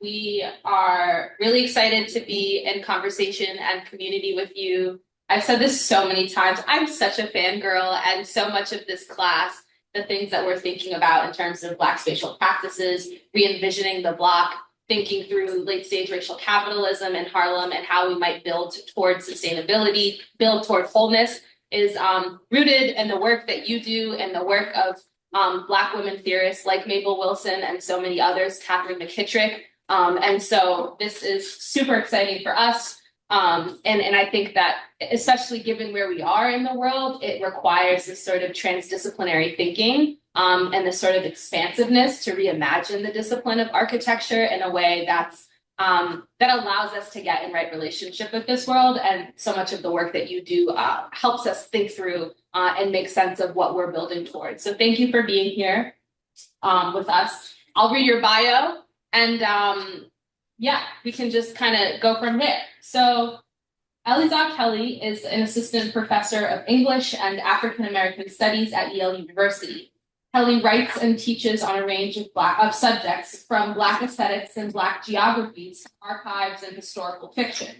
We are really excited to be in conversation and community with you. I've said this so many times. I'm such a fangirl, and so much of this class, the things that we're thinking about in terms of Black spatial practices, re-envisioning the Block, thinking through late stage racial capitalism in Harlem and how we might build towards sustainability, build toward wholeness, is rooted in the work that you do and the work of Black women theorists like Mabel Wilson and so many others, Catherine McKittrick. And so this is super exciting for us. And I think that, especially given where we are in the world, it requires this sort of transdisciplinary thinking and this sort of expansiveness to reimagine the discipline of architecture in a way that's that allows us to get in right relationship with this world. And so much of the work that you do helps us think through and make sense of what we're building towards. So thank you for being here with us. I'll read your bio and yeah, we can just kind of go from there. So Elleza Kelley is an assistant professor of English and African American Studies at Yale University. Kelley writes and teaches on a range of subjects, from Black aesthetics and Black geographies, archives, and historical fiction.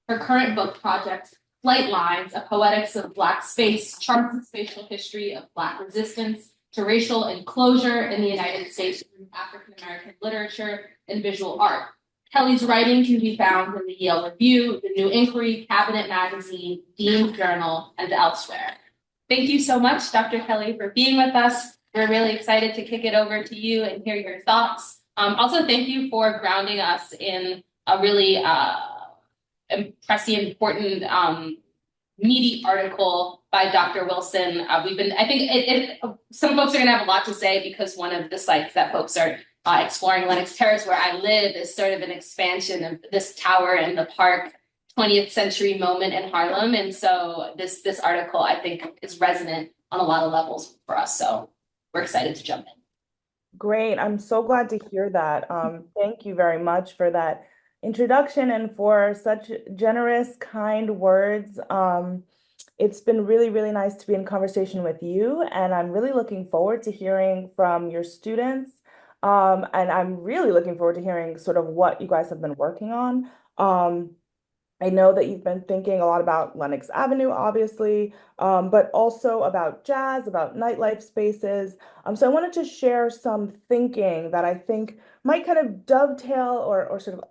Her current book project, Flight Lines, A Poetics of Black Space, charts the spatial history of Black resistance to racial enclosure in the United States through African American literature and visual art. Kelley's writing can be found in the Yale Review, the New Inquiry, Cabinet Magazine, Dean's Journal, and elsewhere. Thank you so much, Dr. Kelley, for being with us. We're really excited to kick it over to you and hear your thoughts. Also, thank you for grounding us in a really impressive, important, meaty article by Dr. Wilson. I think some folks are gonna have a lot to say because one of the sites that folks are exploring, Lenox Terrace, where I live, is sort of an expansion of this tower in the park 20th century moment in Harlem. And so this article, I think, is resonant on a lot of levels for us. So we're excited to jump in. Great. I'm so glad to hear that. Thank you very much for that introduction and for such generous, kind words. It's been really, really nice to be in conversation with you, and I'm really looking forward to hearing from your students. And I'm really looking forward to hearing sort of what you guys have been working on. I know that you've been thinking a lot about Lenox Avenue, obviously, but also about jazz, about nightlife spaces. So I wanted to share some thinking that I think might kind of dovetail or sort of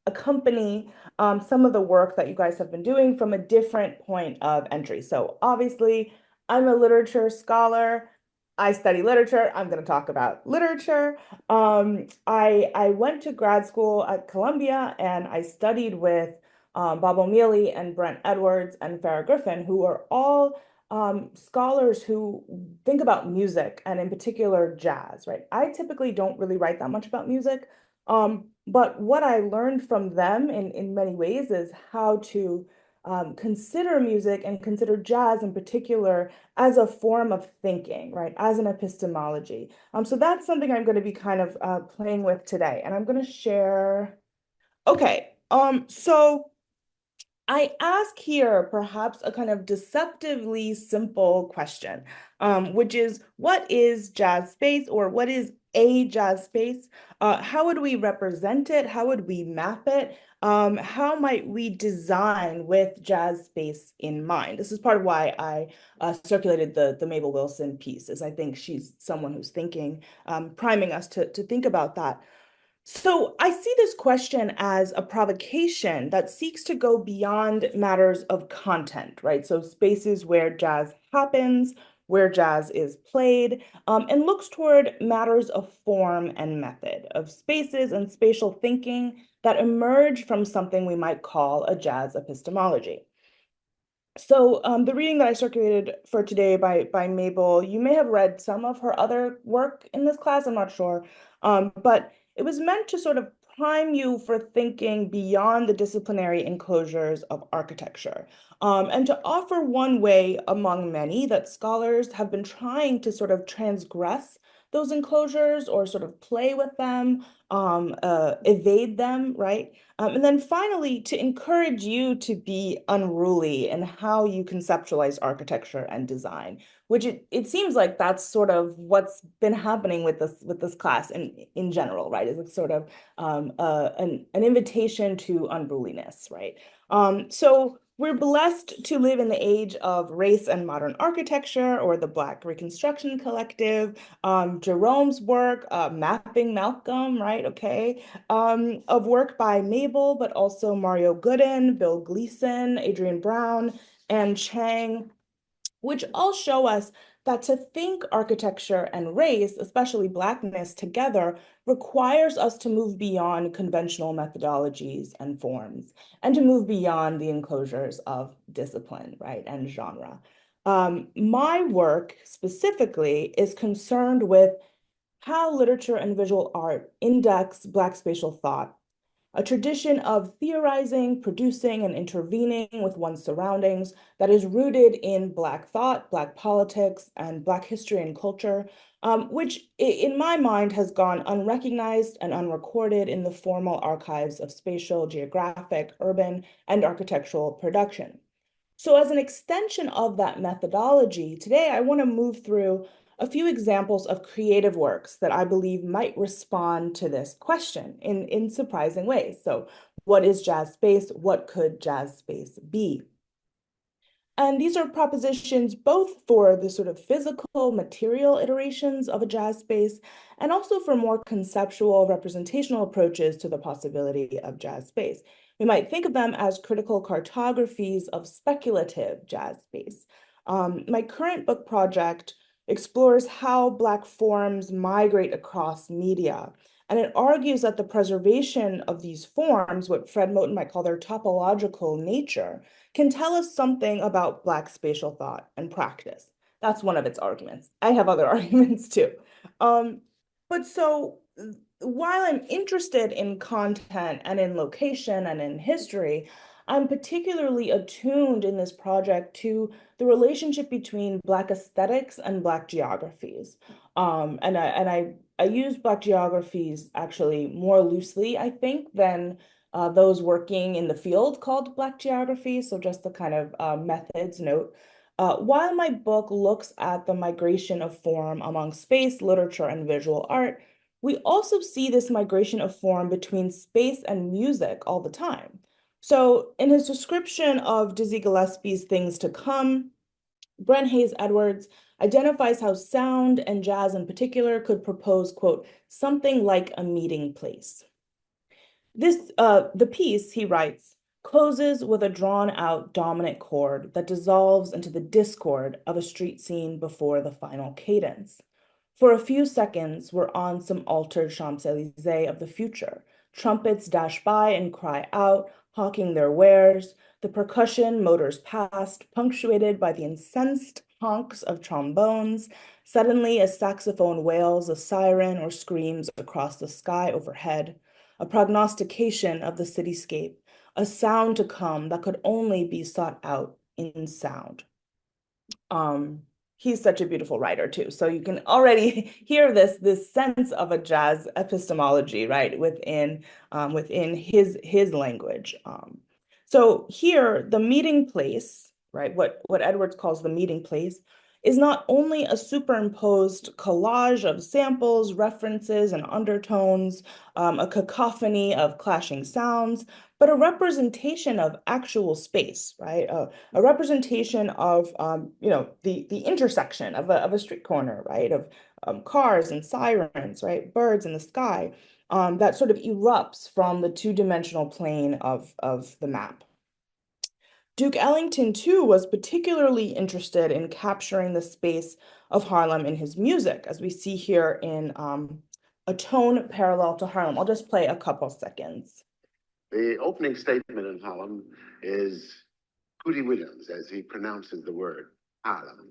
accompany some of the work that you guys have been doing from a different point of entry. So obviously, I'm a literature scholar. I study literature. I'm going to talk about literature. I went to grad school at Columbia and I studied with Bob O'Meally and Brent Edwards and Farrah Griffin, who are all scholars who think about music and in particular jazz, right? I typically don't really write that much about music, but what I learned from them in many ways is how to consider music and consider jazz in particular as a form of thinking, right? As an epistemology. So that's something I'm going to be kind of playing with today. And I'm going to share. Okay, so I ask here perhaps a kind of deceptively simple question, which is, what is jazz space, or what is a jazz space? How would we represent it? How would we map it? How might we design with jazz space in mind? This is part of why I circulated the Mabel Wilson piece, is I think she's someone who's thinking, priming us to think about that. So I see this question as a provocation that seeks to go beyond matters of content, right? So spaces where jazz happens, where jazz is played, and looks toward matters of form and method, of spaces and spatial thinking that emerge from something we might call a jazz epistemology. So the reading that I circulated for today by Mabel, you may have read some of her other work in this class, I'm not sure, but it was meant to sort of prime you for thinking beyond the disciplinary enclosures of architecture, and to offer one way among many that scholars have been trying to sort of transgress those enclosures or sort of play with them, evade them, right? And then finally, to encourage you to be unruly in how you conceptualize architecture and design, which it seems like that's sort of what's been happening with this class in general, right? Is it's sort of an invitation to unruliness, right? So we're blessed to live in the age of race and modern architecture, or the Black Reconstruction Collective, Jerome's work, Mapping Malcolm, right? Okay. Of work by Mabel, but also Mario Gooden, Bill Gleason, Adrian Brown, and Chang, which all show us that to think architecture and race, especially Blackness, together requires us to move beyond conventional methodologies and forms, and to move beyond the enclosures of discipline, right, and genre. My work specifically is concerned with how literature and visual art index Black spatial thought, a tradition of theorizing, producing, and intervening with one's surroundings that is rooted in Black thought, Black politics, and Black history and culture, which in my mind has gone unrecognized and unrecorded in the formal archives of spatial, geographic, urban, and architectural production. So as an extension of that methodology, today I want to move through a few examples of creative works that I believe might respond to this question in surprising ways. So what is jazz space? What could jazz space be? And these are propositions both for the sort of physical material iterations of a jazz space, and also for more conceptual representational approaches to the possibility of jazz space. We might think of them as critical cartographies of speculative jazz space. My current book project explores how Black forms migrate across media. And it argues that the preservation of these forms, what Fred Moten might call their topological nature, can tell us something about Black spatial thought and practice. That's one of its arguments. I have other arguments too. Um, but so while I'm interested in content and in location and in history, I'm particularly attuned in this project to the relationship between Black aesthetics and Black geographies. I use Black geographies actually more loosely, I think, than those working in the field called Black geography. So just the kind of methods note. While my book looks at the migration of form among space, literature, and visual art, we also see this migration of form between space and music all the time. So in his description of Dizzy Gillespie's Things to Come, Brent Hayes Edwards identifies how sound and jazz in particular could propose, quote, something like a meeting place. The piece, he writes, closes with a drawn-out dominant chord that dissolves into the discord of a street scene before the final cadence. For a few seconds, we're on some altered Champs-Élysées of the future. Trumpets dash by and cry out, hawking their wares. The percussion motors past, punctuated by the incensed honks of trombones. Suddenly, a saxophone wails a siren or screams across the sky overhead, a prognostication of the cityscape, a sound to come that could only be sought out in sound. He's such a beautiful writer too. So you can already hear this sense of a jazz epistemology, right, within his language. So here, the meeting place, right, what Edwards calls the meeting place, is not only a superimposed collage of samples, references, and undertones, a cacophony of clashing sounds, but a representation of actual space, right? A representation of the intersection of a street corner, right? Of cars and sirens, right? Birds in the sky, that sort of erupts from the two-dimensional plane of the map. Duke Ellington, too, was particularly interested in capturing the space of Harlem in his music, as we see here in a tone parallel to Harlem. I'll just play a couple seconds. The opening statement in Harlem is Hootie Williams, as he pronounces the word Harlem.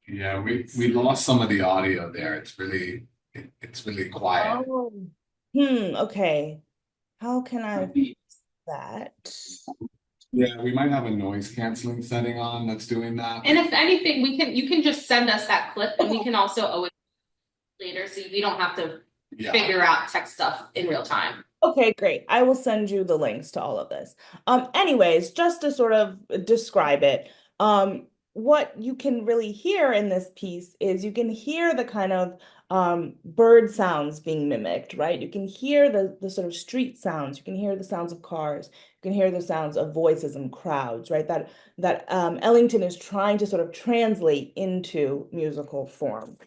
Yeah, we lost some of the audio there. It's really quiet. Oh. Okay. How can I fix that? Yeah, we might have a noise canceling setting on that's doing that. And if anything, you can just send us that clip and we can also always later so we don't have to figure out tech stuff in real time. Okay, great. I will send you the links to all of this. Anyways, just to sort of describe it, what you can really hear in this piece is you can hear the kind of bird sounds being mimicked, right? You can hear the sort of street sounds. You can hear the sounds of cars. You can hear the sounds of voices and crowds, right? That Ellington is trying to sort of translate into musical form.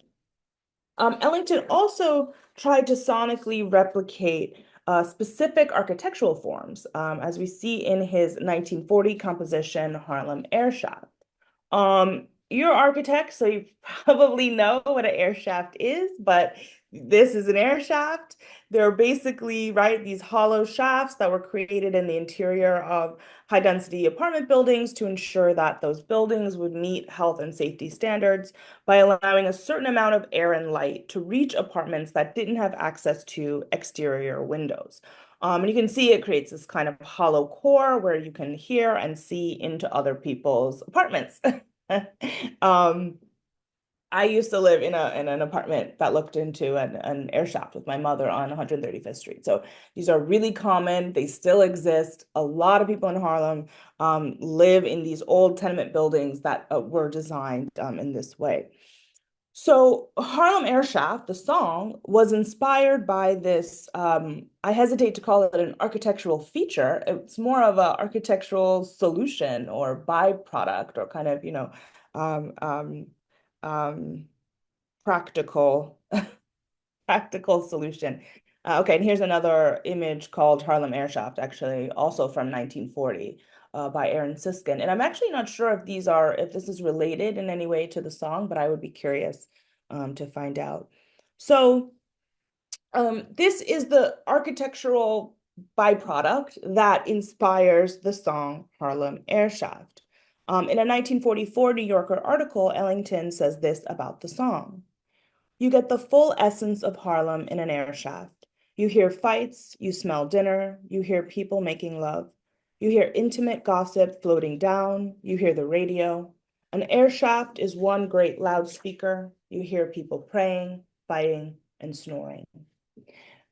Ellington also tried to sonically replicate specific architectural forms, as we see in his 1940 composition, Harlem Air Shaft. You're architects, so you probably know what an air shaft is, but this is an air shaft. They're basically, right, these hollow shafts that were created in the interior of high density apartment buildings to ensure that those buildings would meet health and safety standards by allowing a certain amount of air and light to reach apartments that didn't have access to exterior windows. And you can see it creates this kind of hollow core where you can hear and see into other people's apartments. I used to live in an apartment that looked into an air shaft with my mother on 135th Street. So these are really common. They still exist. A lot of people in Harlem live in these old tenement buildings that were designed in this way. So Harlem Air Shaft, the song, was inspired by this, I hesitate to call it an architectural feature. It's more of an architectural solution or byproduct or kind of, um, um, um, practical, practical solution. Okay, and here's another image called Harlem Air Shaft, actually, also from 1940. By Aaron Siskin. And I'm actually not sure if this is related in any way to the song, but I would be curious to find out. So this is the architectural byproduct that inspires the song Harlem Air Shaft. In a 1944 New Yorker article, Ellington says this about the song. You get the full essence of Harlem in an air shaft. You hear fights, you smell dinner, you hear people making love. You hear intimate gossip floating down, you hear the radio. An air shaft is one great loudspeaker. You hear people praying, fighting, and snoring.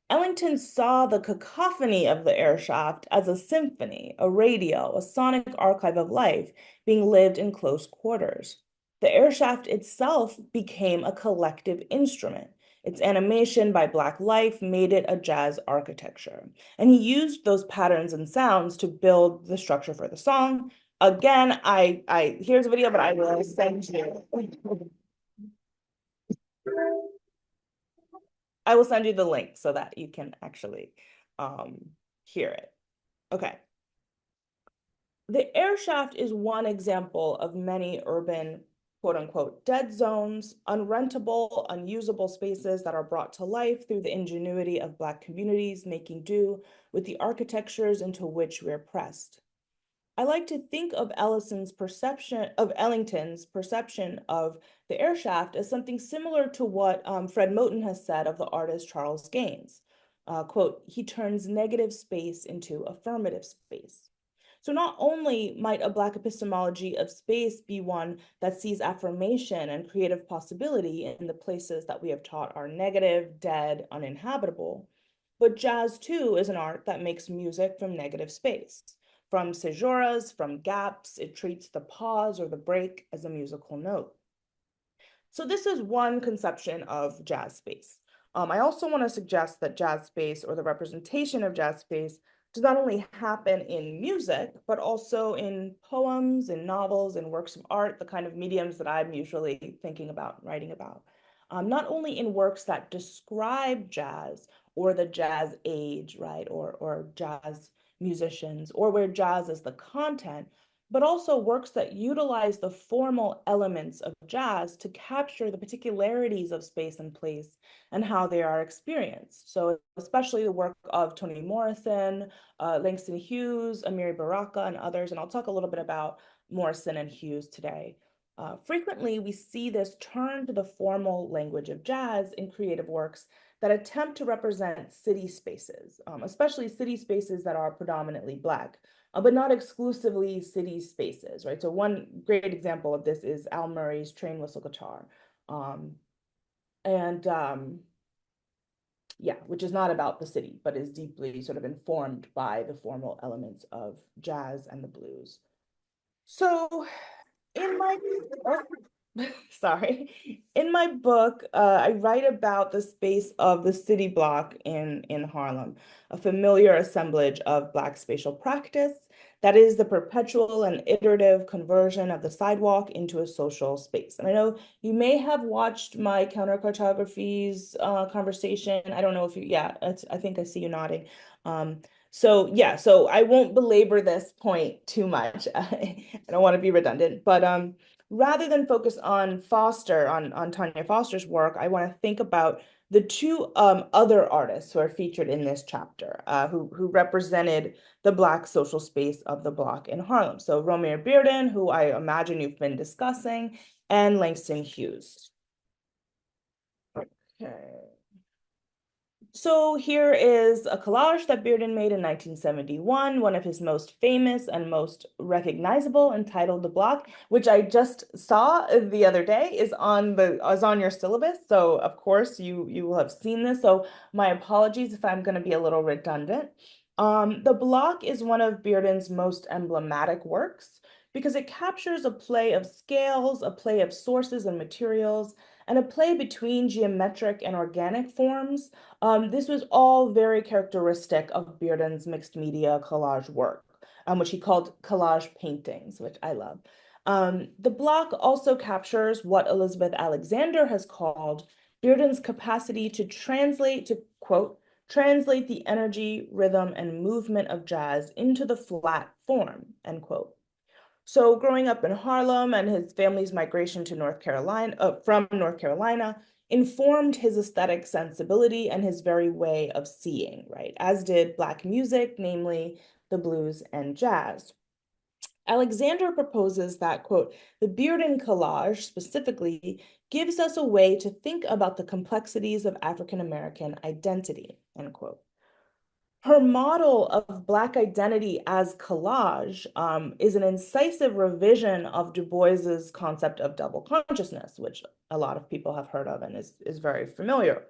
Ellington saw the cacophony of the air shaft as a symphony, a radio, a sonic archive of life being lived in close quarters. The air shaft itself became a collective instrument. Its animation by Black life made it a jazz architecture. And he used those patterns and sounds to build the structure for the song. Again, here's a video, but I will send you. I will send you the link so that you can actually hear it. Okay. The air shaft is one example of many urban, quote unquote, dead zones, unrentable, unusable spaces that are brought to life through the ingenuity of Black communities making do with the architectures into which we're pressed. I like to think of Ellington's perception of the air shaft as something similar to what Fred Moten has said of the artist Charles Gaines. Quote, he turns negative space into affirmative space. So not only might a Black epistemology of space be one that sees affirmation and creative possibility in the places that we have taught are negative, dead, uninhabitable, but jazz too is an art that makes music from negative space. From caesuras, from gaps, it treats the pause or the break as a musical note. So this is one conception of jazz space. I also want to suggest that jazz space or the representation of jazz space does not only happen in music, but also in poems, in novels, in works of art, the kind of mediums that I'm usually thinking about, writing about. Not only in works that describe jazz or the jazz age, right, or jazz musicians, or where jazz is the content, but also works that utilize the formal elements of jazz to capture the particularities of space and place and how they are experienced. So especially the work of Toni Morrison, Langston Hughes, Amiri Baraka, and others, and I'll talk a little bit about Morrison and Hughes today. Frequently, we see this turn to the formal language of jazz in creative works that attempt to represent city spaces, especially city spaces that are predominantly Black, but not exclusively city spaces, right? So one great example of this is Al Murray's Train Whistle Guitar. Yeah, which is not about the city, but is deeply sort of informed by the formal elements of jazz and the blues. So in my sorry, in my book, I write about the space of the city block in Harlem, a familiar assemblage of Black spatial practice that is the perpetual and iterative conversion of the sidewalk into a social space. And I know you may have watched my Counter-Cartographies conversation. I don't know if you, yeah, I think I see you nodding. So yeah, so I won't belabor this point too much. I don't want to be redundant, but rather than focus on Foster, on Tanya Foster's work, I want to think about the two other artists who are featured in this chapter, who represented the Black social space of the block in Harlem. So Romare Bearden, who I imagine you've been discussing, and Langston Hughes. Okay. So here is a collage that Bearden made in 1971, one of his most famous and most recognizable, entitled "The Block," which I just saw the other day is on your syllabus. So of course you will have seen this. So my apologies if I'm going to be a little redundant. The Block is one of Bearden's most emblematic works because it captures a play of scales, a play of sources and materials, and a play between geometric and organic forms. This was all very characteristic of Bearden's mixed media collage work, which he called collage paintings, which I love. The block also captures what Elizabeth Alexander has called Bearden's capacity to translate, to quote, translate the energy, rhythm, and movement of jazz into the flat form, end quote. So growing up in Harlem and his family's migration to North Carolina, from North Carolina, informed his aesthetic sensibility and his very way of seeing, right? As did Black music, namely the blues and jazz. Alexander proposes that, quote, the Bearden collage specifically gives us a way to think about the complexities of African-American identity, end quote. Her model of Black identity as collage is an incisive revision of Du Bois's concept of double consciousness, which a lot of people have heard of and is very familiar.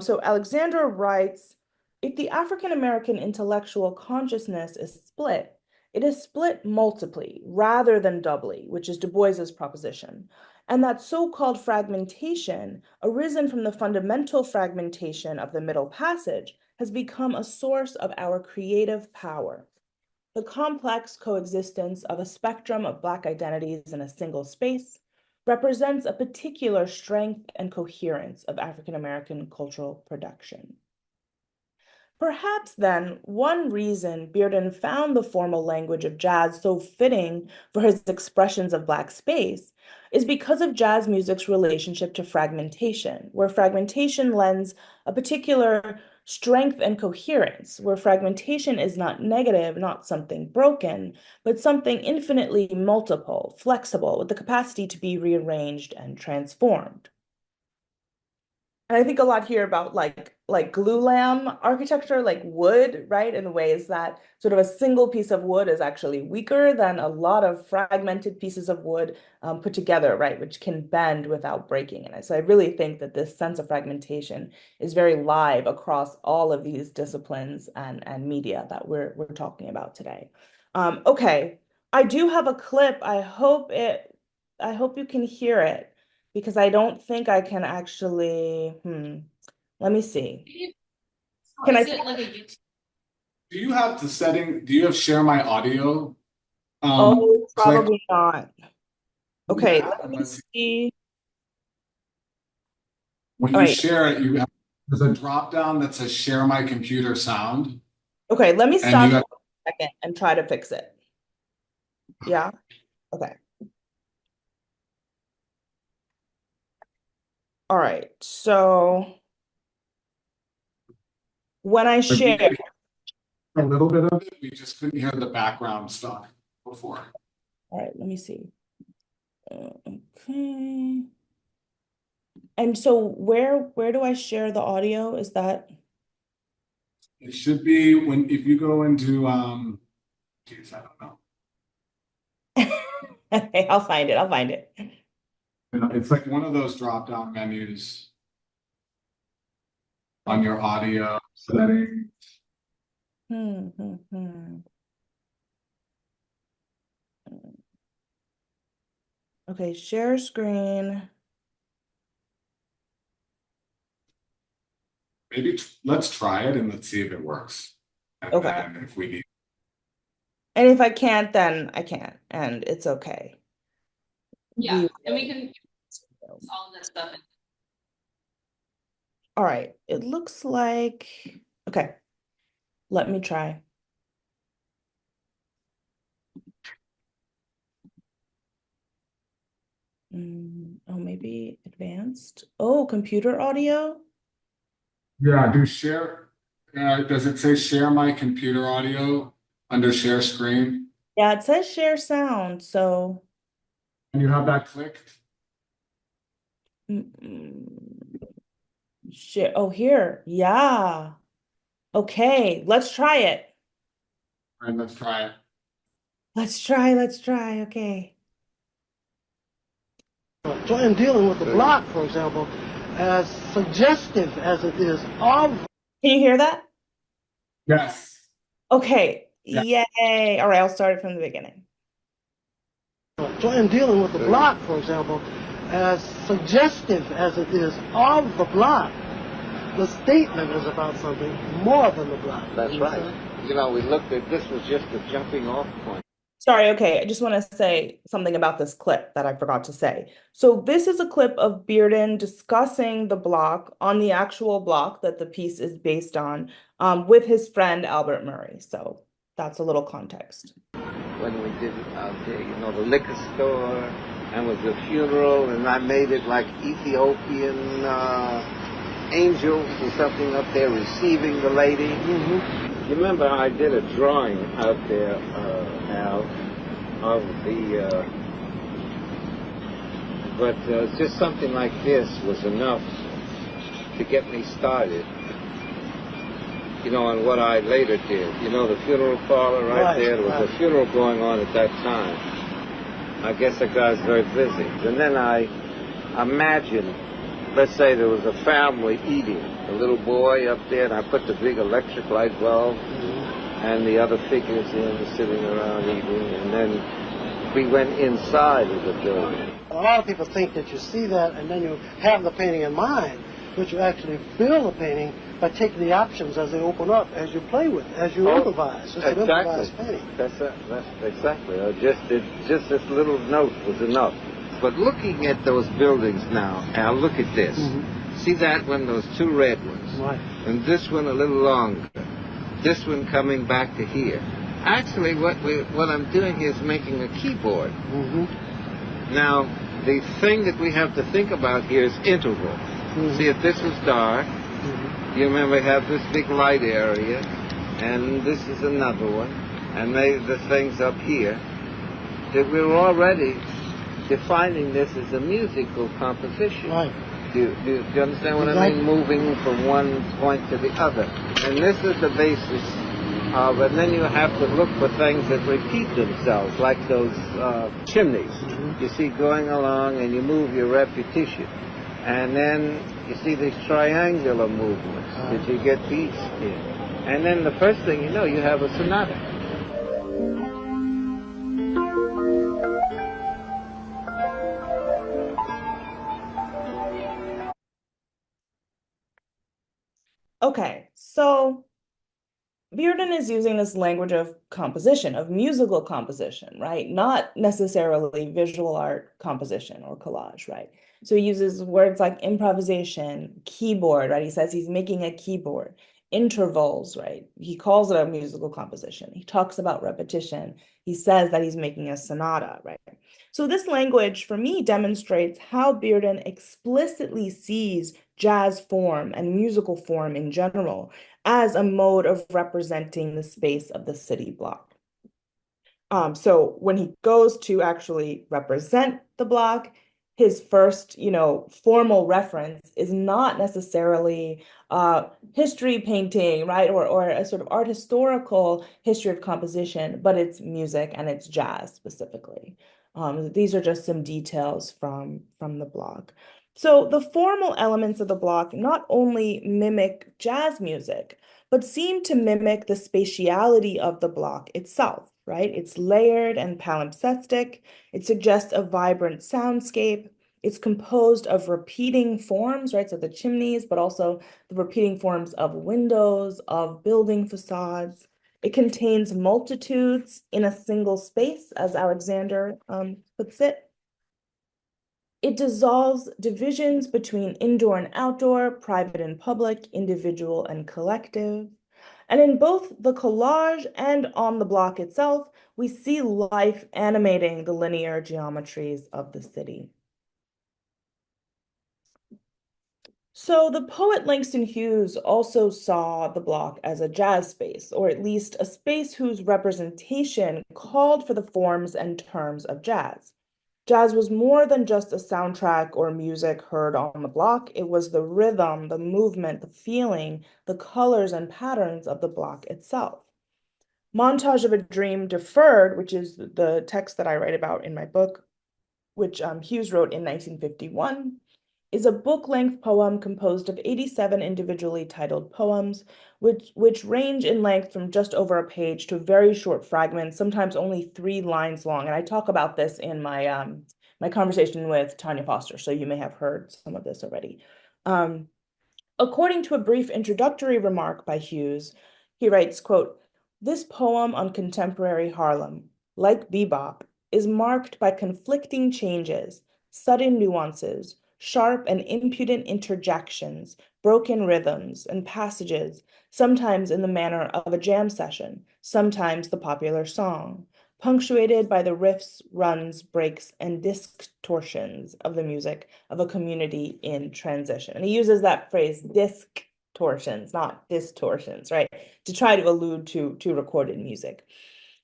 So Alexander writes, if the African-American intellectual consciousness is split, it is split multiply rather than doubly, which is Du Bois's proposition. And that so-called fragmentation, arisen from the fundamental fragmentation of the Middle Passage, has become a source of our creative power. The complex coexistence of a spectrum of Black identities in a single space represents a particular strength and coherence of African-American cultural production. Perhaps then, one reason Bearden found the formal language of jazz so fitting for his expressions of Black space is because of jazz music's relationship to fragmentation, where fragmentation lends a particular strength and coherence, where fragmentation is not negative, not something broken, but something infinitely multiple, flexible, with the capacity to be rearranged and transformed. And I think a lot here about like glulam architecture, like wood, right? In ways that sort of a single piece of wood is actually weaker than a lot of fragmented pieces of wood put together, right? Which can bend without breaking. And so I really think that this sense of fragmentation is very live across all of these disciplines and media that we're talking about today. Okay, I do have a clip. I hope you can hear it, because I don't think I can actually, let me see. Can Is I? it like a YouTube? Do you have the setting? Do you have share my audio? Oh, Click probably not. Okay, that let and me let's see. see. When All you right, share it, there's a drop down that says share my computer sound. okay, let me And stop you for have a second and try to fix it. Yeah, okay. All right, so when I But we share, could hear a little bit of it, we just couldn't hear the background stuff before. all right, let me see. Okay. And so where do I share the audio? Is that? It should be if you go into geez, I don't know. Okay, I'll find it. I'll find it. It's like one of those drop-down menus on your audio setting. Hmm, hmm, hmm. Okay, share screen. Maybe let's try it and let's see if it works. And Okay. then if we need, And if I can't, then I can't, and it's okay. Yeah, We and we can all of that stuff. All right, it looks like, okay, let me try. Oh, maybe advanced. Oh, computer audio? yeah, do share. Does it say share my computer audio under share screen? Yeah, it says share sound, so And you have that clicked? share. Oh, here. Yeah. Okay, let's try it. All right, let's try it. Let's try. Okay. So in dealing with the block, for example, as suggestive as it is of. Can you hear that? Yes. Okay. Yeah. Yay. All right, I'll start it from the beginning. So in dealing with the block, for example, as suggestive as it is of the block, the statement is about something more than the block. That's right. You know, we looked at this was just a jumping off point. Sorry, okay, I just want to say something about this clip that I forgot to say. So this is a clip of Bearden discussing the block on the actual block that the piece is based on with his friend Albert Murray. So that's a little context. When we did it out there, you know, the liquor store, and was the funeral, and I made it like Ethiopian angels or something up there receiving the lady. You remember I did a drawing out there, Al, of the, but just something like this was enough to get me started, you know, on what I later did. You know, the funeral parlor right there, there was a funeral going on at that time. I guess the guy's very busy. And then I imagined, let's say there was a family eating, a little boy up there, and I put the big electric light bulb, and the other figures in sitting around eating, and then we went inside of the building. A lot of people think that you see that and then you have the painting in mind, but you actually build the painting by taking the options as they open up, as you play with, as you improvise. It's an improvised painting. That's exactly. Just this little note was enough. But looking at those buildings now, Al, look at this. See that one, those two red ones? Right. And this one a little longer. This one coming back to here. Actually, what I'm doing here is making a keyboard. Now, the thing that we have to think about here is interval. See, if this was dark, you remember we have this big light area, and this is another one, and the thing's up here, that we're already defining this as a musical composition. Right. Do you understand what I mean? Moving from one point to the other. And this is the basis of, and then you have to look for things that repeat themselves, like those chimneys. You see going along and you move your repetition. And then you see these triangular movements that you get beats in. And then the first thing you know, you have a sonata. Okay, so Bearden is using this language of composition, of musical composition, right? Not necessarily visual art composition or collage, right? So he uses words like improvisation, keyboard, right? He says he's making a keyboard. intervals, right? He calls it a musical composition. He talks about repetition. He says that he's making a sonata, right? So this language, for me, demonstrates how Bearden explicitly sees jazz form and musical form in general as a mode of representing the space of the city block. So when he goes to actually represent the block, his first, formal reference is not necessarily history painting, right? Or a sort of art historical history of composition, but it's music and it's jazz specifically. These are just some details from the block. So the formal elements of the block not only mimic jazz music, but seem to mimic the spatiality of the block itself, right? It's layered and palimpsestic. It suggests a vibrant soundscape. It's composed of repeating forms, right? So the chimneys, but also the repeating forms of windows, of building facades. It contains multitudes in a single space, as Alexander puts it. It dissolves divisions between indoor and outdoor, private and public, individual and collective. And in both the collage and on the block itself, we see life animating the linear geometries of the city. So the poet Langston Hughes also saw the block as a jazz space, or at least a space whose representation called for the forms and terms of jazz. Jazz was more than just a soundtrack or music heard on the block. It was the rhythm, the movement, the feeling, the colors and patterns of the block itself. Montage of a Dream Deferred, which is the text that I write about in my book, which Hughes wrote in 1951, is a book-length poem composed of 87 individually titled poems, which range in length from just over a page to very short fragments, sometimes only 3 lines long. And I talk about this in my my conversation with Tanya Foster, so you may have heard some of this already. According to a brief introductory remark by Hughes, he writes, quote, "This poem on contemporary Harlem, like bebop, is marked by conflicting changes, sudden nuances, sharp and impudent interjections, broken rhythms and passages, sometimes in the manner of a jam session, sometimes the popular song, punctuated by the riffs, runs, breaks, and distortions of the music of a community in transition." And he uses that phrase, distortions, not distortions, right? To try to allude to recorded music.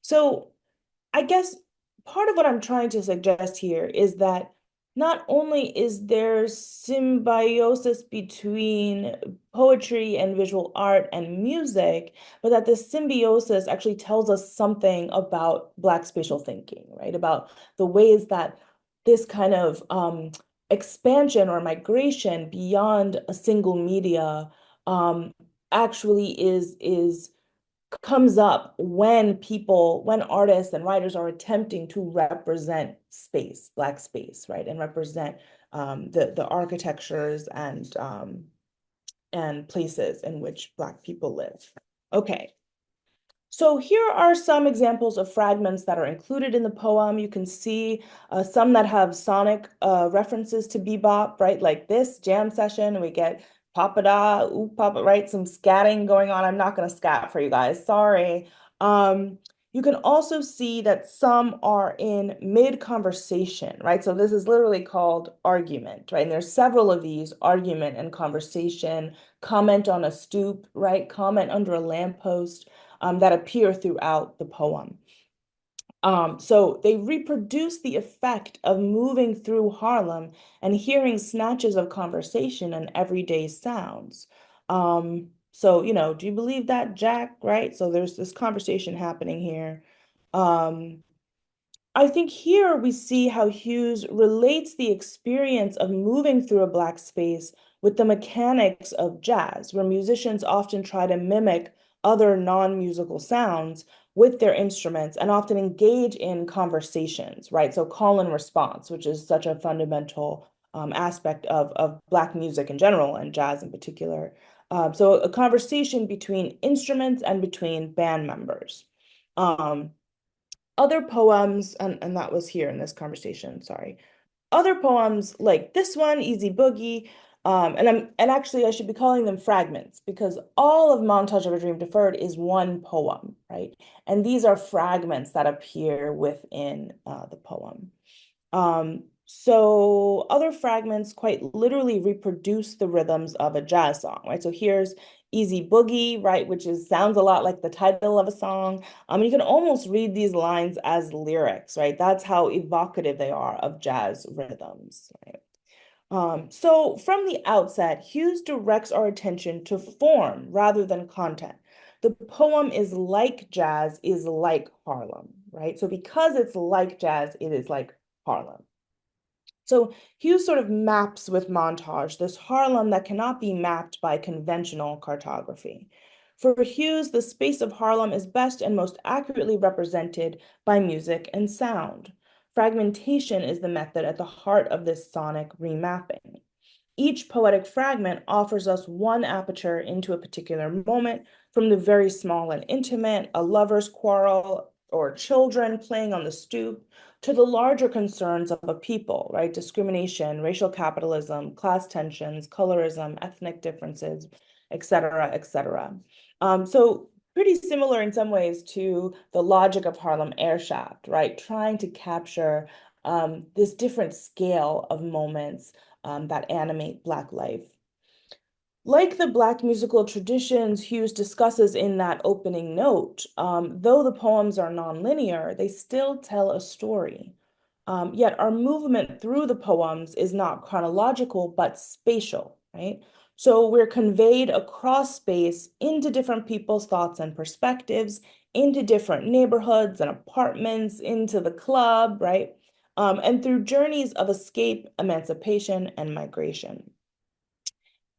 So I guess part of what I'm trying to suggest here is that not only is there symbiosis between poetry and visual art and music, but that this symbiosis actually tells us something about Black spatial thinking, right? About the ways that this kind of expansion or migration beyond a single media actually comes up when artists and writers are attempting to represent space, Black space, right? And represent the architectures and places in which Black people live. Okay. So here are some examples of fragments that are included in the poem. You can see some that have sonic references to bebop, right? Like this jam session, we get papa-da, ooh, papa, right? Some scatting going on. I'm not going to scat for you guys, sorry. You can also see that some are in mid-conversation, right? So this is literally called argument, right? And there's several of these, argument and conversation, comment on a stoop, right? Comment under a lamppost, that appear throughout the poem. So they reproduce the effect of moving through Harlem and hearing snatches of conversation and everyday sounds. So, do you believe that, Jack? Right? So there's this conversation happening here. I think here we see how Hughes relates the experience of moving through a Black space with the mechanics of jazz, where musicians often try to mimic other non-musical sounds with their instruments and often engage in conversations, right? So call and response, which is such a fundamental aspect of Black music in general and jazz in particular. So a conversation between instruments and between band members. Other poems, and that was here in this conversation, sorry. Other poems like this one, Easy Boogie, And actually I should be calling them fragments because all of Montage of a Dream Deferred is one poem, right? And these are fragments that appear within the poem. So other fragments quite literally reproduce the rhythms of a jazz song, right? So here's Easy Boogie, right, which sounds a lot like the title of a song. You can almost read these lines as lyrics, right? That's how evocative they are of jazz rhythms, right? So from the outset, Hughes directs our attention to form rather than content. The poem is like jazz is like Harlem, right? So because it's like jazz, it is like Harlem. So Hughes sort of maps with Montage this Harlem that cannot be mapped by conventional cartography. For Hughes, the space of Harlem is best and most accurately represented by music and sound. Fragmentation is the method at the heart of this sonic remapping. Each poetic fragment offers us one aperture into a particular moment, from the very small and intimate, a lover's quarrel, or children playing on the stoop, to the larger concerns of a people, right? Discrimination, racial capitalism, class tensions, colorism, ethnic differences, et cetera, et cetera. So pretty similar in some ways to the logic of Harlem Air Shaft, right? Trying to capture this different scale of moments that animate Black life. Like the Black musical traditions Hughes discusses in that opening note, though the poems are nonlinear, they still tell a story. Yet our movement through the poems is not chronological, but spatial, right? So we're conveyed across space into different people's thoughts and perspectives, into different neighborhoods and apartments, into the club, right? And through journeys of escape, emancipation, and migration.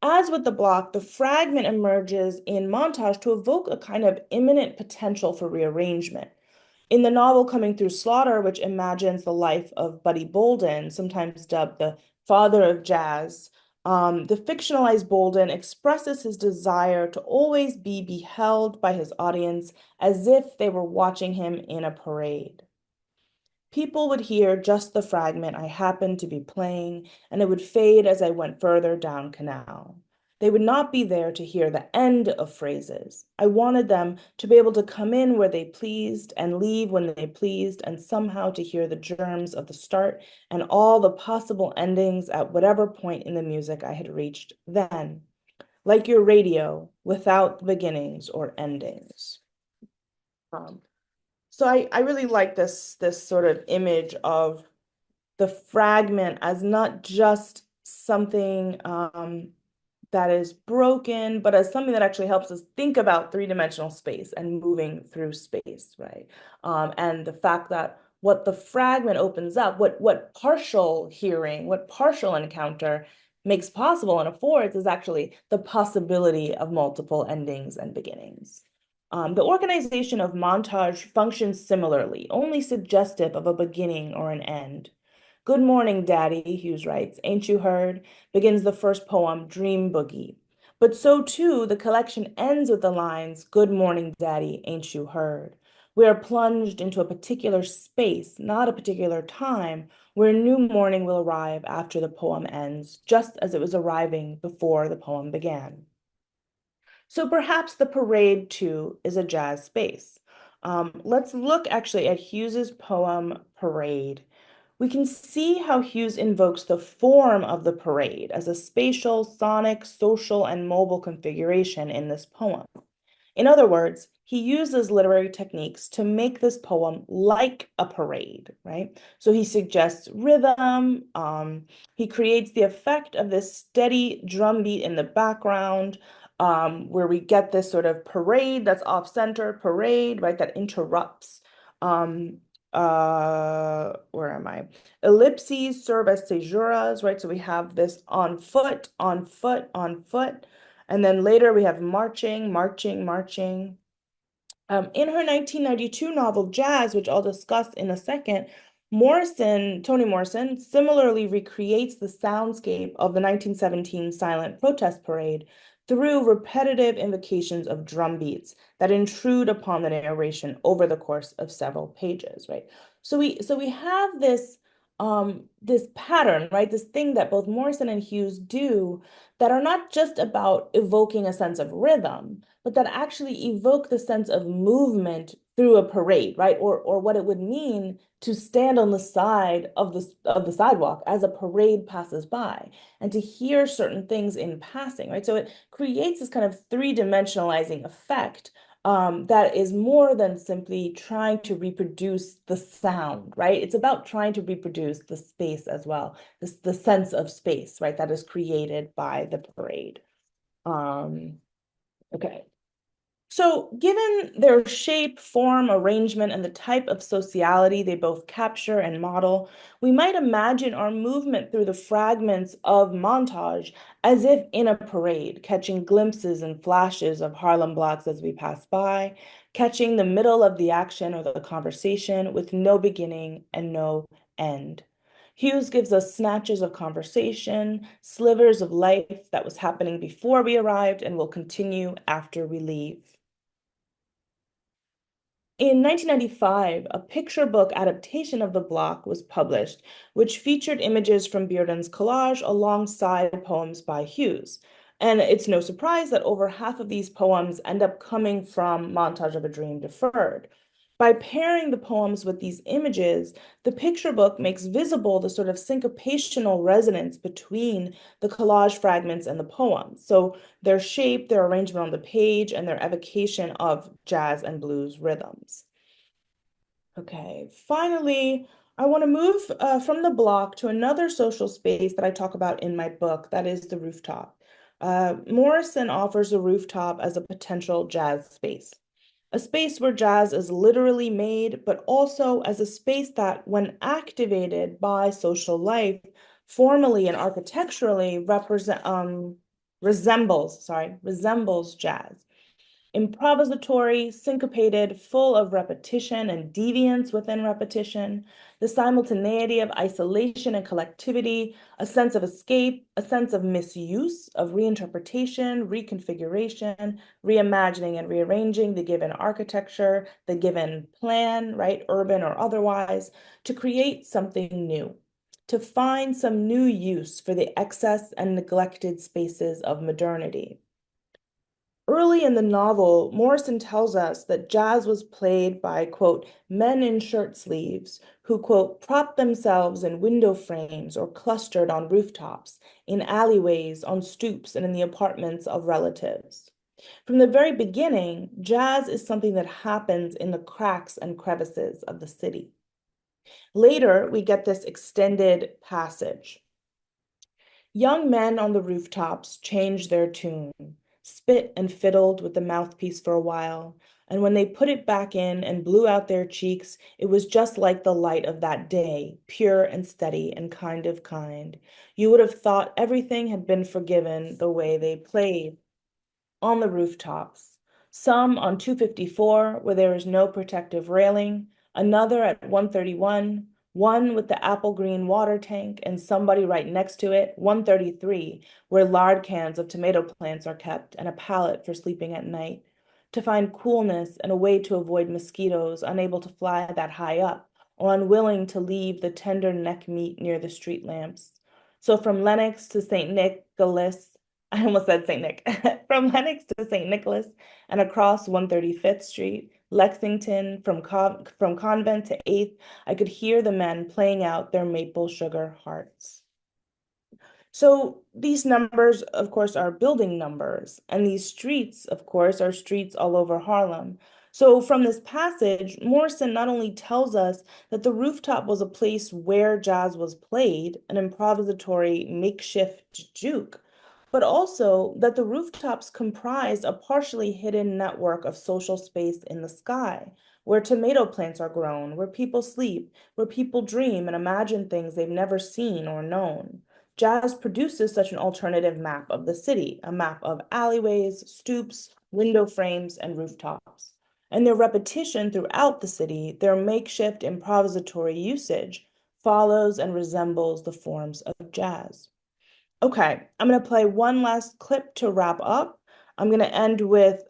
As with the block, the fragment emerges in Montage to evoke a kind of imminent potential for rearrangement. In the novel Coming Through Slaughter, which imagines the life of Buddy Bolden, sometimes dubbed the father of jazz, the fictionalized Bolden expresses his desire to always be beheld by his audience as if they were watching him in a parade. People would hear just the fragment I happened to be playing, and it would fade as I went further down canal. They would not be there to hear the end of phrases. I wanted them to be able to come in where they pleased and leave when they pleased, and somehow to hear the germs of the start and all the possible endings at whatever point in the music I had reached then. Like your radio, without beginnings or endings. So I really like this sort of image of the fragment as not just something that is broken, but as something that actually helps us think about three-dimensional space and moving through space, right? And the fact that what the fragment opens up, what partial hearing, what partial encounter makes possible and affords is actually the possibility of multiple endings and beginnings. The organization of Montage functions similarly, only suggestive of a beginning or an end. Good morning, Daddy, Hughes writes, ain't you heard? Begins the first poem, Dream Boogie. But so too, the collection ends with the lines, Good morning, Daddy, ain't you heard? We are plunged into a particular space, not a particular time, where a new morning will arrive after the poem ends, just as it was arriving before the poem began. So perhaps the parade, too, is a jazz space. Let's look actually at Hughes's poem, Parade. We can see how Hughes invokes the form of the parade as a spatial, sonic, social, and mobile configuration in this poem. In other words, he uses literary techniques to make this poem like a parade, right? So he suggests rhythm, he creates the effect of this steady drum beat in the background, where we get this sort of parade that's off-center, parade, right, that interrupts. Where am I? Ellipses serve as caesuras, right? So we have this on foot, on foot, on foot. And then later we have marching, marching, marching. In her 1992 novel Jazz, which I'll discuss in a second, Toni Morrison, similarly recreates the soundscape of the 1917 silent protest parade through repetitive invocations of drum beats that intrude upon the narration over the course of several pages, right? So we have this this pattern, right? This thing that both Morrison and Hughes do that are not just about evoking a sense of rhythm, but that actually evoke the sense of movement through a parade, right? Or what it would mean to stand on the side of the sidewalk as a parade passes by and to hear certain things in passing, right? So it creates this kind of three-dimensionalizing effect that is more than simply trying to reproduce the sound, right? It's about trying to reproduce the space as well, the sense of space, right, that is created by the parade. Okay. So given their shape, form, arrangement, and the type of sociality they both capture and model, we might imagine our movement through the fragments of montage as if in a parade, catching glimpses and flashes of Harlem blocks as we pass by, catching the middle of the action or the conversation with no beginning and no end. Hughes gives us snatches of conversation, slivers of life that was happening before we arrived and will continue after we leave. In 1995, a picture book adaptation of the block was published, which featured images from Bearden's collage alongside poems by Hughes. And it's no surprise that over half of these poems end up coming from Montage of a Dream Deferred. By pairing the poems with these images, the picture book makes visible the sort of syncopational resonance between the collage fragments and the poems. So their shape, their arrangement on the page, and their evocation of jazz and blues rhythms. Okay, finally, I want to move from the block to another social space that I talk about in my book, that is the rooftop. Morrison offers a rooftop as a potential jazz space, a space where jazz is literally made, but also as a space that, when activated by social life, formally and architecturally resembles jazz. Improvisatory, syncopated, full of repetition and deviance within repetition, the simultaneity of isolation and collectivity, a sense of escape, a sense of misuse, of reinterpretation, reconfiguration, reimagining and rearranging the given architecture, the given plan, right, urban or otherwise, to create something new, to find some new use for the excess and neglected spaces of modernity. Early in the novel, Morrison tells us that jazz was played by, quote, men in shirt sleeves who, quote, propped themselves in window frames or clustered on rooftops, in alleyways, on stoops, and in the apartments of relatives. From the very beginning, jazz is something that happens in the cracks and crevices of the city. Later, we get this extended passage. Young men on the rooftops changed their tune, spit and fiddled with the mouthpiece for a while, and when they put it back in and blew out their cheeks, it was just like the light of that day, pure and steady and kind of kind. You would have thought everything had been forgiven the way they played. On the rooftops, some on 254 where there is no protective railing, another at 131, one with the apple green water tank and somebody right next to it, 133, where lard cans of tomato plants are kept and a pallet for sleeping at night, to find coolness and a way to avoid mosquitoes unable to fly that high up or unwilling to leave the tender neck meat near the street lamps. So from Lenox to St. Nicholas, I almost said St. Nick, from Lenox to St. Nicholas and across 135th Street, Lexington, from Convent to 8th, I could hear the men playing out their maple sugar hearts. So these numbers, of course, are building numbers, and these streets, of course, are streets all over Harlem. So from this passage, Morrison not only tells us that the rooftop was a place where jazz was played, an improvisatory makeshift juke, but also that the rooftops comprise a partially hidden network of social space in the sky, where tomato plants are grown, where people sleep, where people dream and imagine things they've never seen or known. Jazz produces such an alternative map of the city, a map of alleyways, stoops, window frames, and rooftops. And their repetition throughout the city, their makeshift improvisatory usage, follows and resembles the forms of jazz. Okay, I'm going to play one last clip to wrap up. I'm going to end with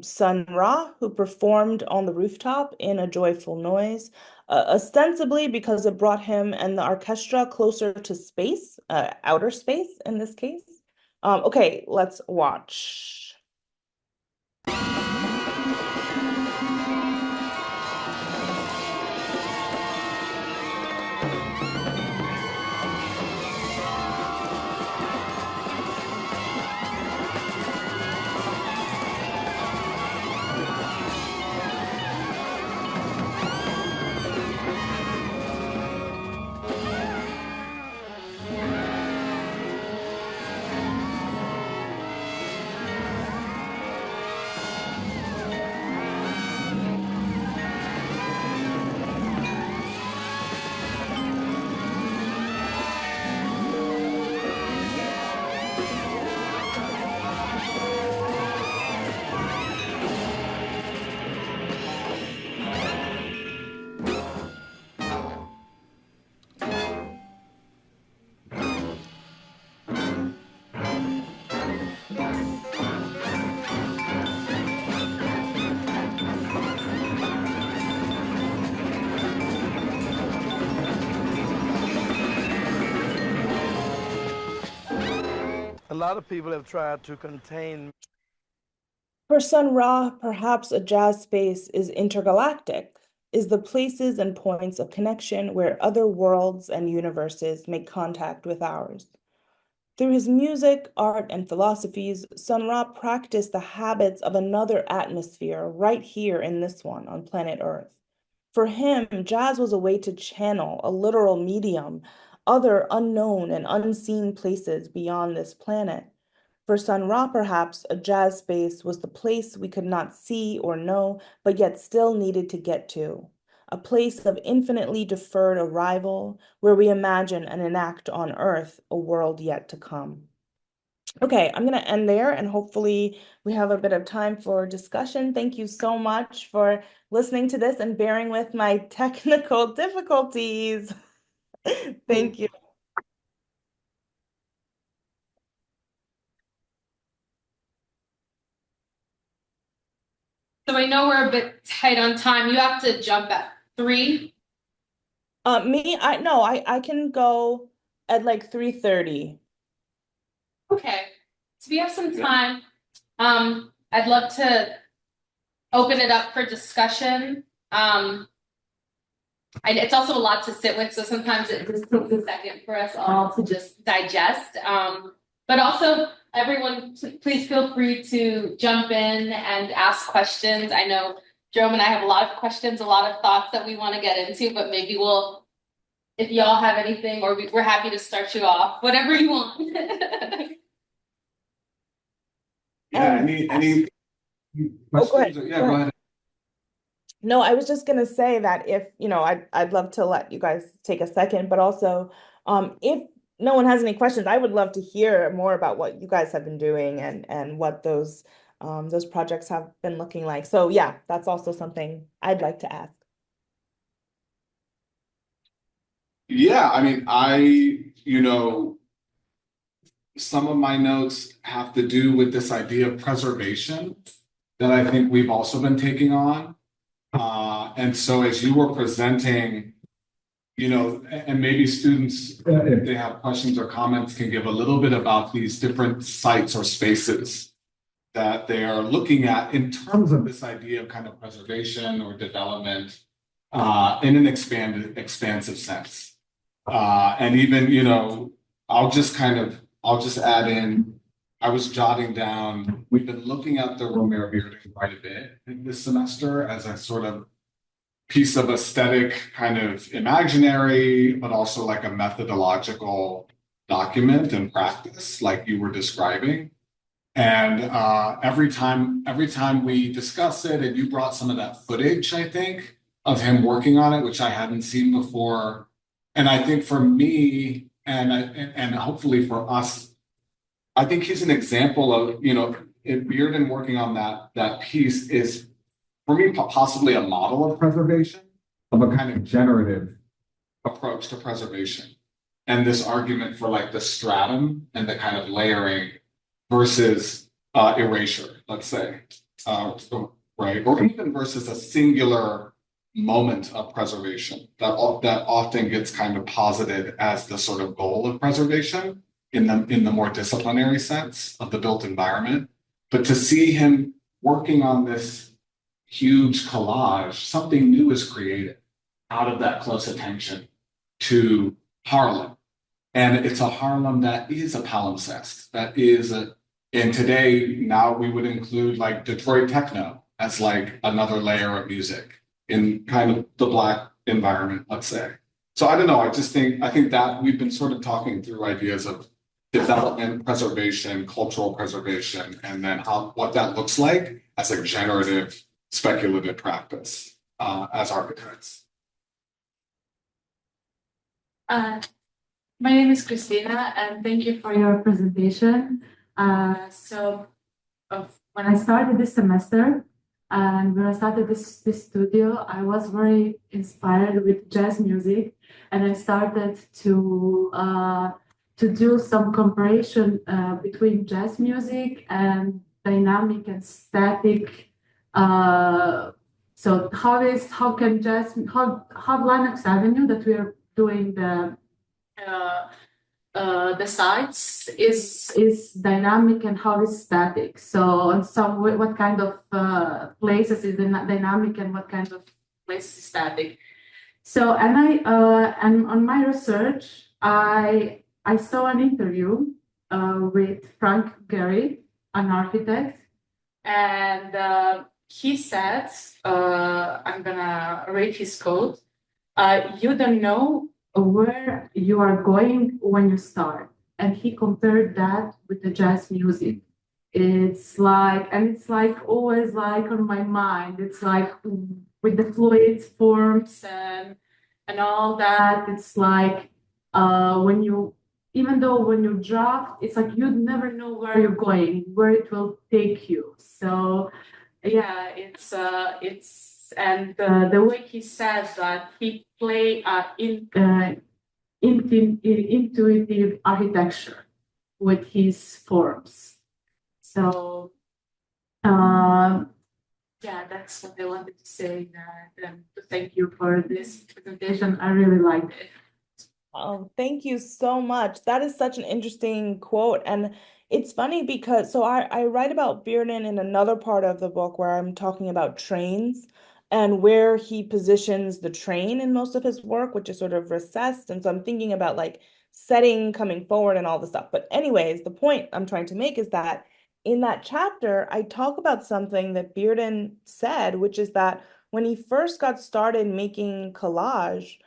Sun Ra, who performed on the rooftop in A Joyful Noise, ostensibly because it brought him and the orchestra closer to space, outer space in this case. Okay, let's watch. A lot of people have tried to contain. For Sun Ra, perhaps a jazz space is intergalactic, is the places and points of connection where other worlds and universes make contact with ours. Through his music, art, and philosophies, Sun Ra practiced the habits of another atmosphere right here in this one on planet Earth. For him, jazz was a way to channel, a literal medium, other unknown and unseen places beyond this planet. For Sun Ra, perhaps, a jazz space was the place we could not see or know, but yet still needed to get to. A place of infinitely deferred arrival, where we imagine and enact on Earth a world yet to come. Okay, I'm going to end there, and hopefully we have a bit of time for discussion. Thank you so much for listening to this and bearing with my technical difficulties. Thank you. So I know we're a bit tight on time. You have to jump at 3. I can go at like 3:30. Okay. So we have some time. I'd love to open it up for discussion. And it's also a lot to sit with, so sometimes it just takes a second for us all to just digest. But also, everyone, please feel free to jump in and ask questions. I know Jerome and I have a lot of questions, a lot of thoughts that we want to get into, but maybe we'll, if y'all have anything, or we're happy to start you off, whatever you want. Yeah, any questions? Go Yeah, go ahead. No, I was just gonna say that if, I'd love to let you guys take a second, but also, if no one has any questions, I would love to hear more about what you guys have been doing and what those projects have been looking like. So yeah, that's also something I'd like to ask. Yeah, I mean, some of my notes have to do with this idea of preservation that I think we've also been taking on. And so as you were presenting, and maybe students, if they have questions or comments, can give a little bit about these different sites or spaces that they are looking at in terms of this idea of kind of preservation or development in an expansive sense. And even, I'll just add in, I was jotting down, we've been looking at the Romare bearding quite a bit this semester as a sort of piece of aesthetic kind of imaginary, but also like a methodological document and practice, like you were describing. And every time we discuss it, and you brought some of that footage, I think, of him working on it, which I hadn't seen before. And I think for me, and hopefully for us, I think he's an example of, Bearden working on that piece is, for me, possibly a model of preservation, of a kind of generative approach to preservation. And this argument for like the stratum and the kind of layering versus erasure, let's say, right? Or even versus a singular moment of preservation that often gets kind of posited as the sort of goal of preservation in the more disciplinary sense of the built environment. But to see him working on this huge collage, something new is created out of that close attention to Harlem. And it's a Harlem that is a palimpsest, and today, now we would include like Detroit techno as like another layer of music in kind of the Black environment, let's say. So I don't know, I think that we've been sort of talking through ideas of development, preservation, cultural preservation, and then what that looks like as a generative, speculative practice as architects. My name is Christina, and thank you for your presentation. When I started this semester, and when I started this studio, I was very inspired with jazz music, and I started to do some comparison between jazz music and dynamic and static. So how can Lenox Avenue that we are doing the sites is dynamic and how is static. So in some way, what kind of places is dynamic and what kind of places is static. So and on my research, I saw an interview with Frank Gehry, an architect, and he said, I'm gonna read his quote, you don't know where you are going when you start. And he compared that with the jazz music. It's like always like on my mind. It's like with the fluid forms and all that. It's like when you draft, it's like you never know where you're going, where it will take you. So yeah, it's and the way he says that he play intuitive architecture with his forms. So yeah, that's what I wanted to say. And to thank you for this presentation. I really liked it. Oh, thank you so much. That is such an interesting quote. And it's funny because, so I write about Bearden in another part of the book where I'm talking about trains and where he positions the train in most of his work, which is sort of recessed. And so I'm thinking about like setting coming forward and all the stuff. But anyways, the point I'm trying to make is that in that chapter, I talk about something that Bearden said, which is that when he first got started making collage,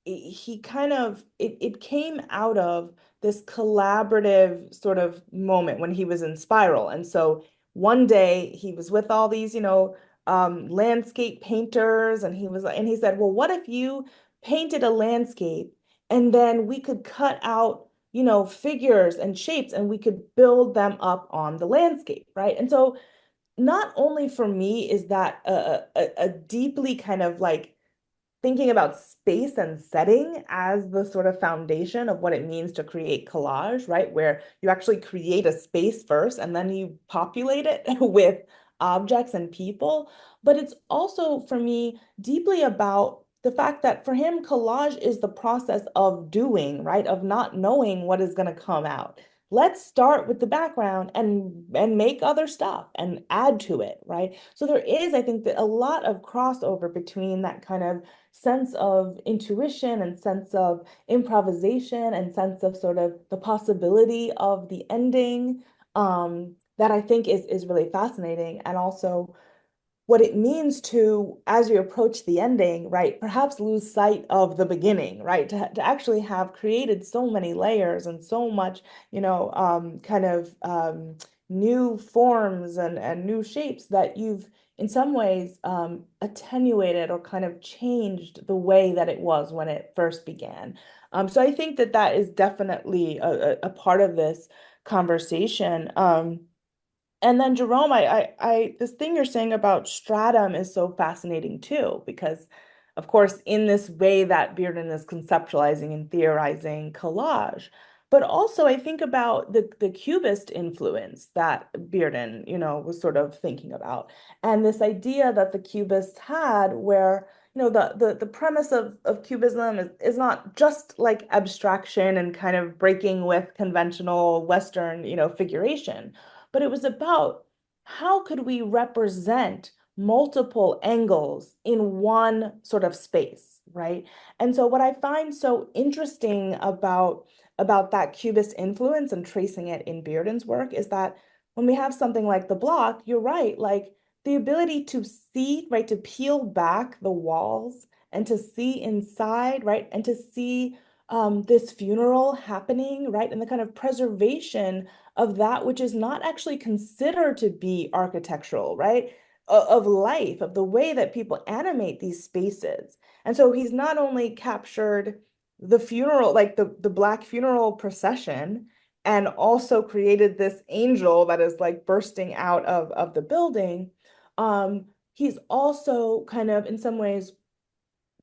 he kind of it came out of this collaborative sort of moment when he was in Spiral. And so one day he was with all these, landscape painters, and he said, well, what if you painted a landscape and then we could cut out, figures and shapes and we could build them up on the landscape, right? And so not only for me is that a deeply kind of like thinking about space and setting as the sort of foundation of what it means to create collage, right? Where you actually create a space first and then you populate it with objects and people. But it's also, for me, deeply about the fact that for him, collage is the process of doing, right? Of not knowing what is going to come out. Let's start with the background and make other stuff and add to it, right? So there is, I think, that a lot of crossover between that kind of sense of intuition and sense of improvisation and sense of sort of the possibility of the ending that I think is really fascinating, and also what it means to, as you approach the ending, right, perhaps lose sight of the beginning, right, to actually have created so many layers and so much, new forms and new shapes that you've in some ways attenuated or kind of changed the way that it was when it first began. So I think that is definitely a part of this conversation. And then Jerome, this thing you're saying about stratum is so fascinating too, because of course, in this way that Bearden is conceptualizing and theorizing collage, But also I think about the Cubist influence that Bearden, was sort of thinking about. And this idea that the Cubists had where, the premise of Cubism is not just like abstraction and kind of breaking with conventional Western, figuration, but it was about how could we represent multiple angles in one sort of space, right? And so what I find so interesting about that Cubist influence and tracing it in Bearden's work is that when we have something like the block, you're right, like the ability to see, right, to peel back the walls and to see inside, right, and to see this funeral happening, right, and the kind of preservation of that which is not actually considered to be architectural, right, of life, of the way that people animate these spaces. And so he's not only captured the funeral, like the Black funeral procession, and also created this angel that is like bursting out of the building. He's also kind of in some ways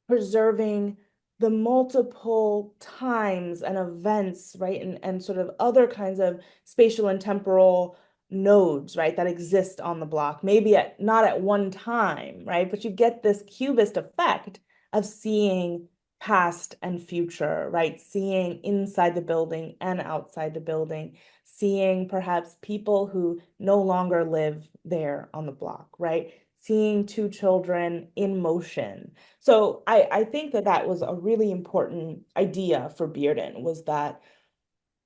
preserving the multiple times and events, right? And sort of other kinds of spatial and temporal nodes, right, that exist on the block, maybe not at one time, right? But you get this cubist effect of seeing past and future, right? Seeing inside the building and outside the building, seeing perhaps people who no longer live there on the block, right? Seeing two children in motion. So I think that was a really important idea for Bearden, was that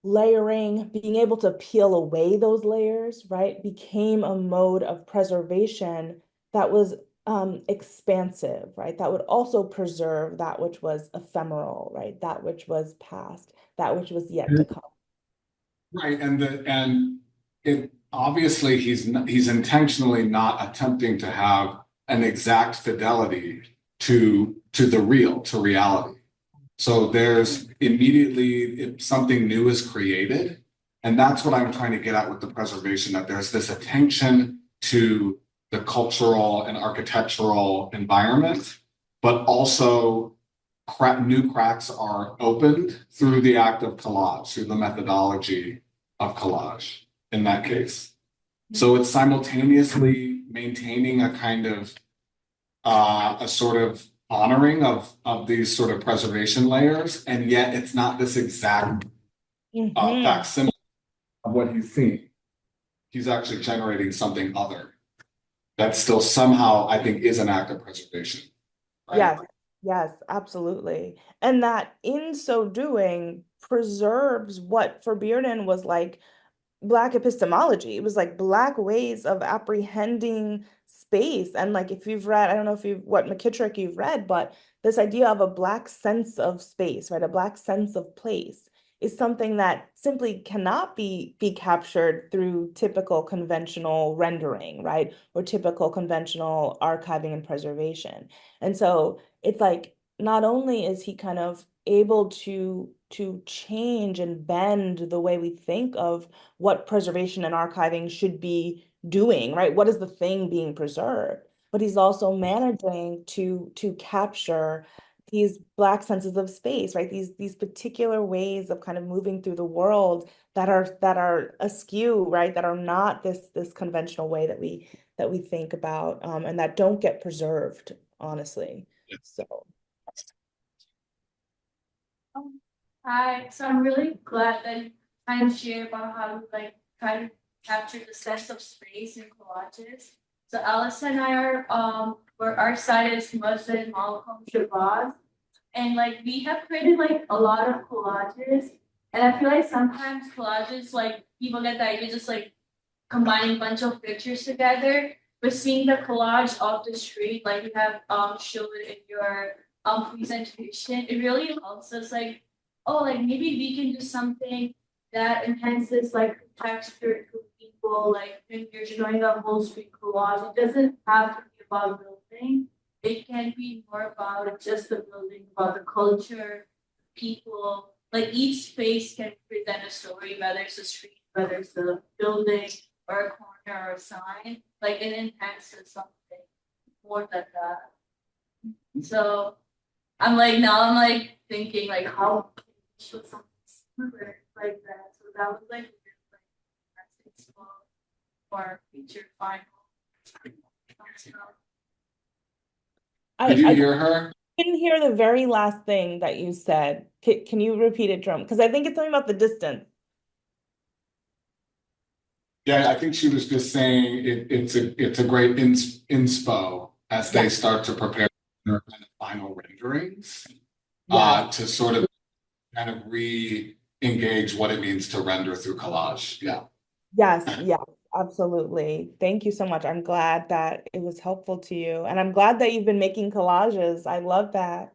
layering, being able to peel away those layers, right, became a mode of preservation that was expansive, right, that would also preserve that which was ephemeral, right, that which was past, that which was yet to come. Right, and it obviously he's intentionally not attempting to have an exact fidelity to the real, to reality. So there's immediately something new is created, and that's what I'm trying to get at with the preservation, that there's this attention to the cultural and architectural environment, but also new cracks are opened through the act of collage, through the methodology of collage in that case. So it's simultaneously maintaining a kind of a sort of honoring of these sort of preservation layers, and yet it's not this exact facsimile of what he's seen. He's actually generating something other that still somehow, I think, is an act of preservation. Right? Yes, yes, absolutely. And that in so doing preserves what for Bearden was like Black epistemology. It was like Black ways of apprehending space. And like if you've read, I don't know if you've what McKittrick you've read, but this idea of a Black sense of space, right? A Black sense of place is something that simply cannot be captured through typical conventional rendering, right? Or typical conventional archiving and preservation. And so it's like not only is he kind of able to change and bend the way we think of what preservation and archiving should be doing, right? What is the thing being preserved? But he's also managing to capture these Black senses of space, right? These particular ways of kind of moving through the world that are askew, right? That are not this conventional way that we think about, and that don't get preserved, honestly. So. Hi, so I'm really glad that you kind of share about how you like try to capture the sense of space in collages. So Elleza and I are where our side is Muslim Malcolm Shabazz. And like we have created like a lot of collages. And I feel like sometimes collages like people get the idea just like combining a bunch of pictures together. But seeing the collage off the street, like you have showed in your presentation, it really helps us like, oh, like maybe we can do something that enhances like texture to people, like when you're showing a whole street collage. It doesn't have to be about building. It can be more about just the building, about the culture, people. Like each space can present a story, whether it's a street, whether it's a building or a corner or a sign. Like it enhances something more than that. So I'm like thinking like how can we show something similar like that. So that was like interesting for feature final. Did you I hear her? didn't hear the very last thing that you said. Can you repeat it, Drum? Because I think it's something about the distance. Yeah, I think she was just saying it's a great inspo as they start to prepare their kind of final renderings to sort of kind of re-engage what it means to render through collage. Yeah. Yes, absolutely. Thank you so much. I'm glad that it was helpful to you. And I'm glad that you've been making collages. I love that.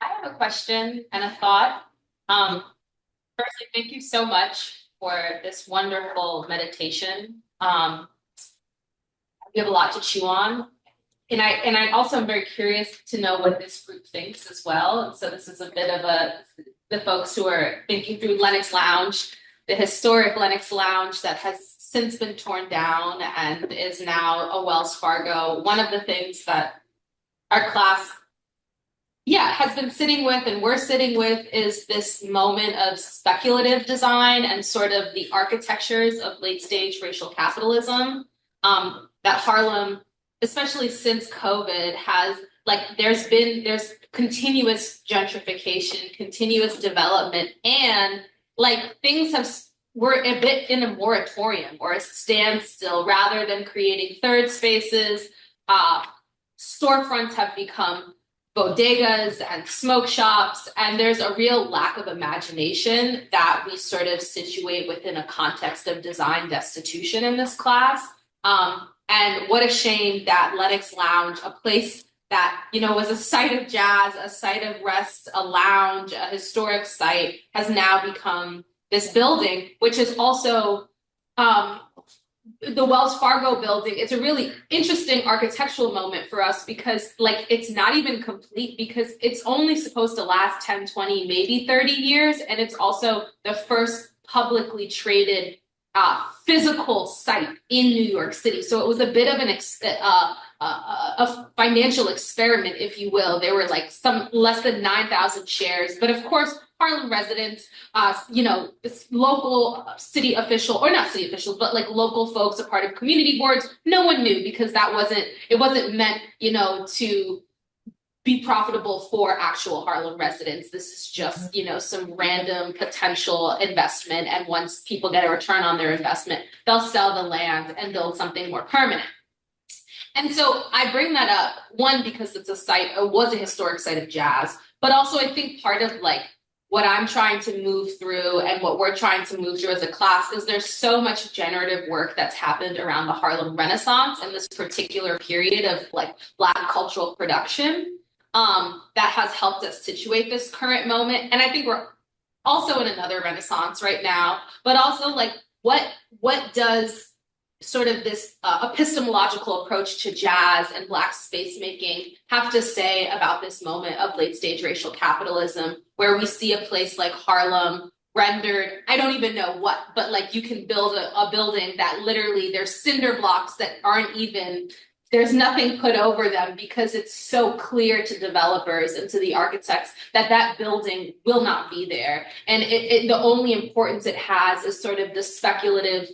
I have a question and a thought. Firstly, thank you so much for this wonderful meditation. We have a lot to chew on. And I also am very curious to know what this group thinks as well. And so this is a bit of the folks who are thinking through Lenox Lounge, the historic Lenox Lounge that has since been torn down and is now a Wells Fargo. One of the things that our class has been sitting with and we're sitting with is this moment of speculative design and sort of the architectures of late stage racial capitalism that Harlem, especially since COVID, has there's continuous gentrification, continuous development, and we're a bit in a moratorium or a standstill rather than creating third spaces. Storefronts have become bodegas and smoke shops, and there's a real lack of imagination that we sort of situate within a context of design destitution in this class. And what a shame that Lenox Lounge, a place that, was a site of jazz, a site of rest, a lounge, a historic site, has now become this building, which is also the Wells Fargo building. It's a really interesting architectural moment for us because it's not even complete because it's only supposed to last 10, 20, maybe 30 years. And it's also the first publicly traded physical site in New York City. So it was a bit of a financial experiment, if you will. There were some less than 9,000 shares, but of course, Harlem residents, this local city official, or not city officials, but local folks, a part of community boards, no one knew because it wasn't meant, to be profitable for actual Harlem residents. This is just, some random potential investment. And once people get a return on their investment, they'll sell the land and build something more permanent. And so I bring that up, one, because it was a historic site of jazz, but also I think part of what I'm trying to move through and what we're trying to move through as a class is there's so much generative work that's happened around the Harlem Renaissance and this particular period of Black cultural production that has helped us situate this current moment. And I think we're also in another Renaissance right now, but also what does sort of this epistemological approach to jazz and Black space making have to say about this moment of late stage racial capitalism, where we see a place like Harlem rendered, I don't even know what, but you can build a building that literally there's cinder blocks that aren't even, there's nothing put over them because it's so clear to developers and to the architects that building will not be there. And the only importance it has is sort of the speculative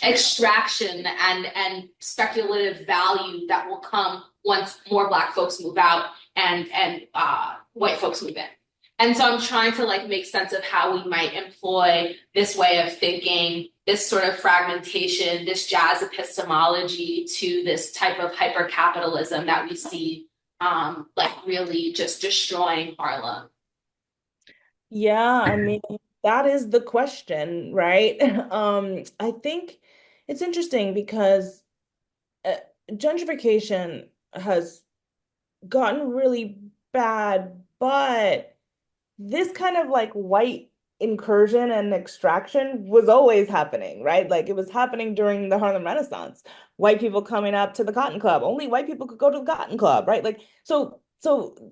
extraction and speculative value that will come once more Black folks move out and white folks move in. And so I'm trying to make sense of how we might employ this way of thinking, this sort of fragmentation, this jazz epistemology to this type of hyper-capitalism that we see really just destroying Harlem. Yeah, I mean, that is the question, right? I think it's interesting because gentrification has gotten really bad, but this kind of white incursion and extraction was always happening, right? It was happening during the Harlem Renaissance. White people coming up to the Cotton Club. Only white people could go to the Cotton Club, right? So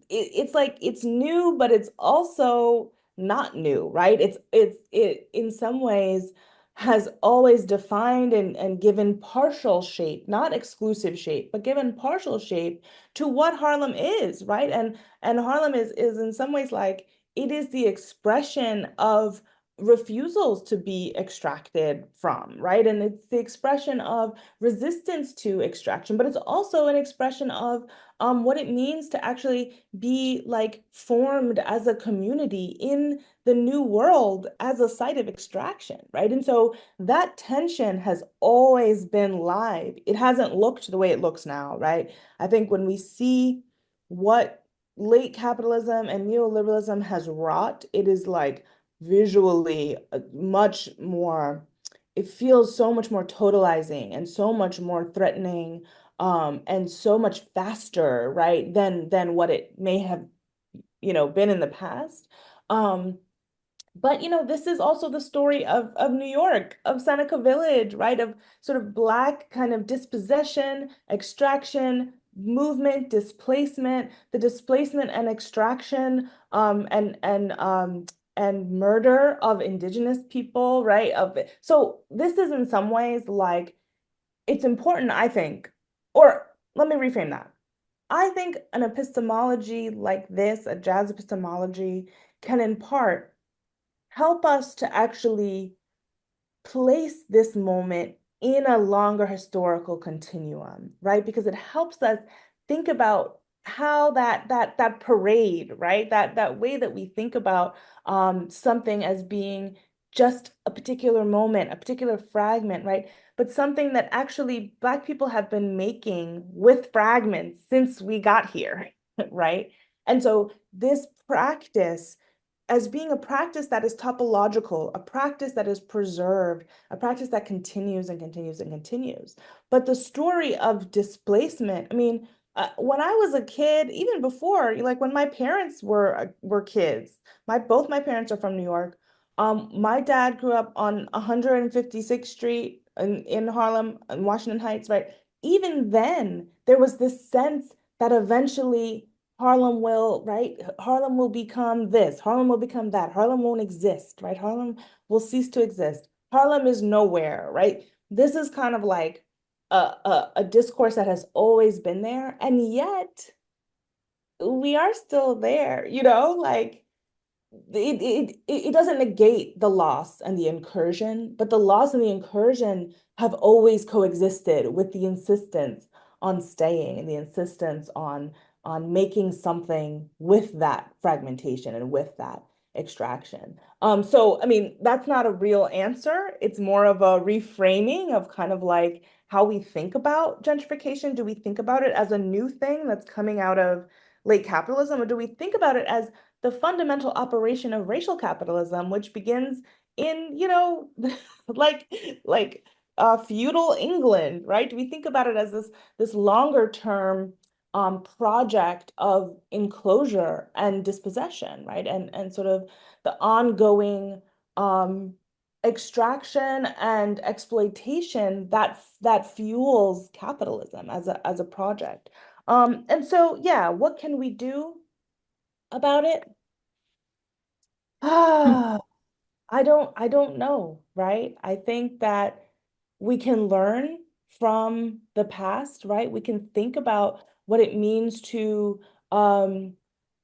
it's new, but it's also not new, right? It in some ways has always defined and given partial shape, not exclusive shape, but given partial shape to what Harlem is, right? And Harlem is in some ways it is the expression of refusals to be extracted from, right? And it's the expression of resistance to extraction, but it's also an expression of what it means to actually be like formed as a community in the new world as a site of extraction, right? And so that tension has always been live. It hasn't looked the way it looks now, right? I think when we see what late capitalism and neoliberalism has wrought, it is like visually much more, it feels so much more totalizing and so much more threatening, and so much faster, right, than what it may have, been in the past. But this is also the story of New York, of Seneca Village, right? Of sort of Black kind of dispossession, extraction, movement, displacement, the displacement and extraction, and murder of Indigenous people, right? So this is in some ways like, it's important, I think, or let me reframe that. I think an epistemology like this, a jazz epistemology, can in part help us to actually place this moment in a longer historical continuum, right? Because it helps us think about how that parade, right? That way that we think about something as being just a particular moment, a particular fragment, right? But something that actually Black people have been making with fragments since we got here, right? And so this practice, as being a practice that is topological, a practice that is preserved, a practice that continues and continues and continues. But the story of displacement, I mean, when I was a kid, even before, like when my parents were kids, both my parents are from New York. My dad grew up on 156th Street in Harlem, in Washington Heights, right? Even then, there was this sense that eventually Harlem will, right? Harlem will become this, Harlem will become that, Harlem won't exist, right? Harlem will cease to exist. Harlem is nowhere, right? This is kind of like a discourse that has always been there, and yet we are still there, like it doesn't negate the loss and the incursion, but the loss and the incursion have always coexisted with the insistence on staying and the insistence on making something with that fragmentation and with that extraction. So I mean, that's not a real answer. It's more of a reframing of kind of like how we think about gentrification. Do we think about it as a new thing that's coming out of late capitalism, or do we think about it as the fundamental operation of racial capitalism, which begins in, like feudal England, right? Do we think about it as this longer term project of enclosure and dispossession, right? And sort of the ongoing extraction and exploitation that fuels capitalism as a project. And so, yeah, what can we do about it? I don't know, right? I think that we can learn from the past, right? We can think about what it means to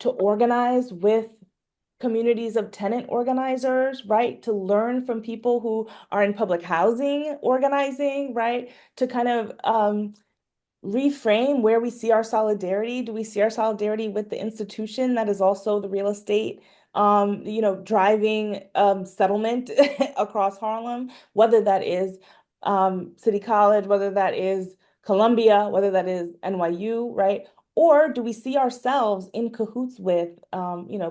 organize with communities of tenant organizers, right? To learn from people who are in public housing organizing, right? To kind of reframe where we see our solidarity. Do we see our solidarity with the institution that is also the real estate, driving settlement across Harlem, whether that is City College, whether that is Columbia, whether that is NYU, right? Or do we see ourselves in cahoots with,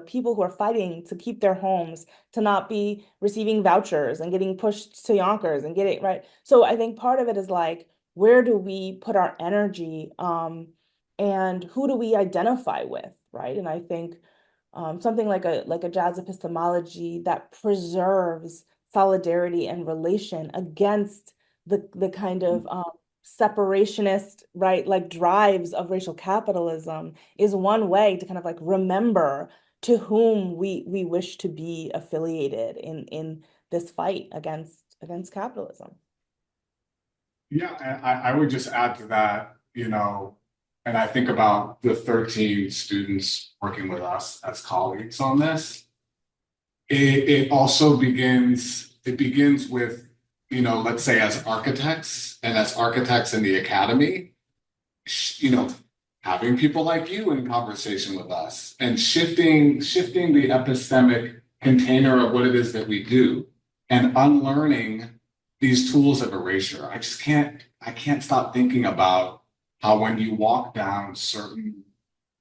people who are fighting to keep their homes, to not be receiving vouchers and getting pushed to Yonkers and getting, right? So I think part of it is like, where do we put our energy, and who do we identify with, right? And I think something like a jazz epistemology that preserves solidarity and relation against the kind of separationist, right, like drives of racial capitalism is one way to kind of like remember to whom we wish to be affiliated in this fight against capitalism. Yeah, I would just add to that, and I think about the 13 students working with us as colleagues on this. it also begins with, you know, let's say as architects and as architects in the academy, you know, having people like you in conversation with us and shifting the epistemic container of what it is that we do and unlearning these tools of erasure. I can't stop thinking about how when you walk down certain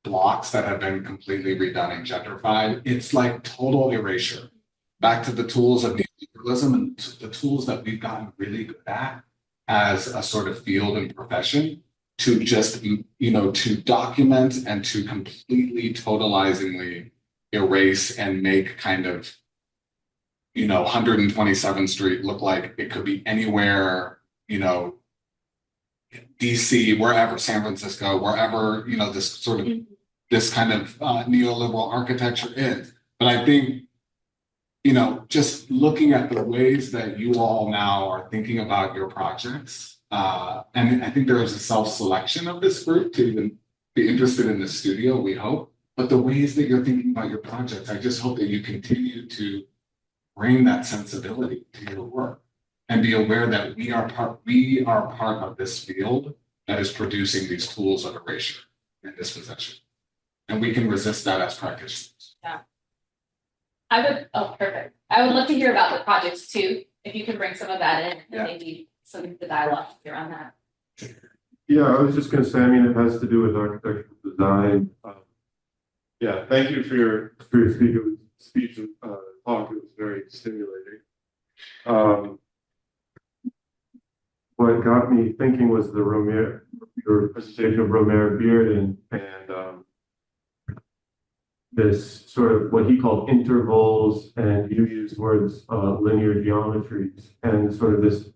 blocks that have been completely redone and gentrified, it's like total erasure. Back to the tools of neoliberalism and the tools that we've gotten really good at as a sort of field and profession to just, you know, to document and to completely totalizingly erase and make kind of, you know, 127th Street look like it could be anywhere, you know, DC, wherever, San Francisco, wherever, you know, this sort of, this kind of neoliberal architecture is. But I think, you know, just looking at the ways that you all now are thinking about your projects, and I think there is a self-selection of this group to even be interested in the studio, we hope. But the ways that you're thinking about your projects, I just hope that you continue to bring that sensibility to your work and be aware that we are part of this field that is producing these tools of erasure and dispossession. And we can resist that as practitioners. Yeah. Perfect. I would love to hear about the projects too, if you can bring some of that in and maybe some of the dialogue around that. Yeah, I was just going to say, I mean, it has to do with architectural design. Yeah, thank you for your speech talk. It was very stimulating. What got me thinking was your presentation of Romare Bearden and this sort of what he called intervals, and you used words linear geometries, and sort of this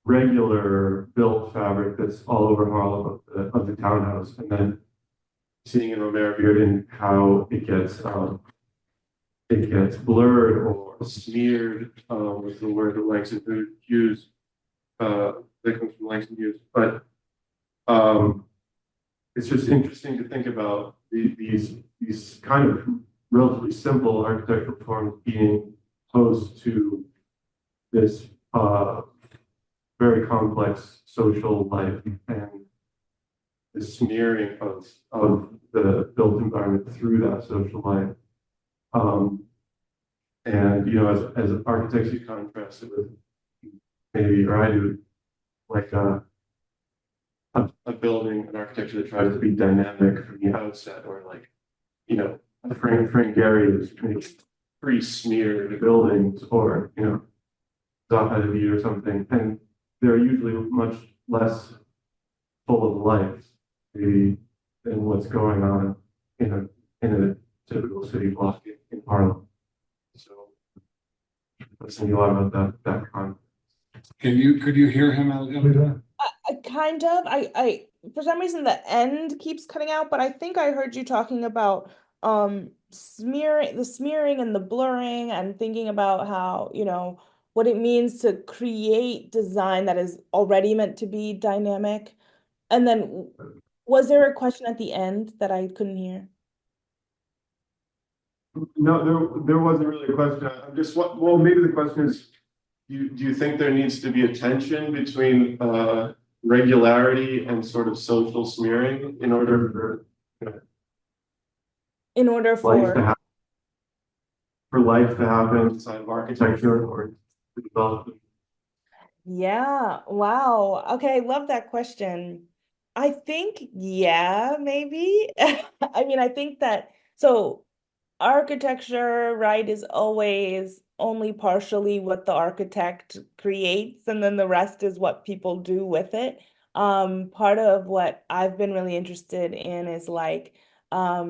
regular built fabric that's all over Harlem of the townhouse, and then seeing in Romare Bearden how it gets blurred or smeared was the word that Langston used. That comes from Langston Hughes, but it's just interesting to think about these kind of relatively simple architectural forms being opposed to this very complex social life and the smearing of the built environment through that social life. And you know, as architects, you contrast it with maybe, or I do, like a building, an architecture that tries to be dynamic from the outset, or like, you know, Frank Gehry is pre-smeared buildings, or, you know, Zaha Hadid or something, and they're usually much less full of life maybe than what's going on in a typical city block in Harlem. So I was thinking a lot about that context. Could you hear him, Elleza? Kind of. I for some reason the end keeps cutting out, but I think I heard you talking about the smearing and the blurring, and thinking about how, you know, what it means to create design that is already meant to be dynamic. And then was there a question at the end that I couldn't hear? No, there wasn't really a question. I'm just, well, maybe the question is, do you think there needs to be a tension between regularity and sort of social smearing in order for, you know, life to happen inside of architecture or development? Yeah, wow. Okay, love that question. I think, yeah, maybe. I mean, I think that, so architecture, right, is always only partially what the architect creates, and then the rest is what people do with it. Part of what I've been really interested in is like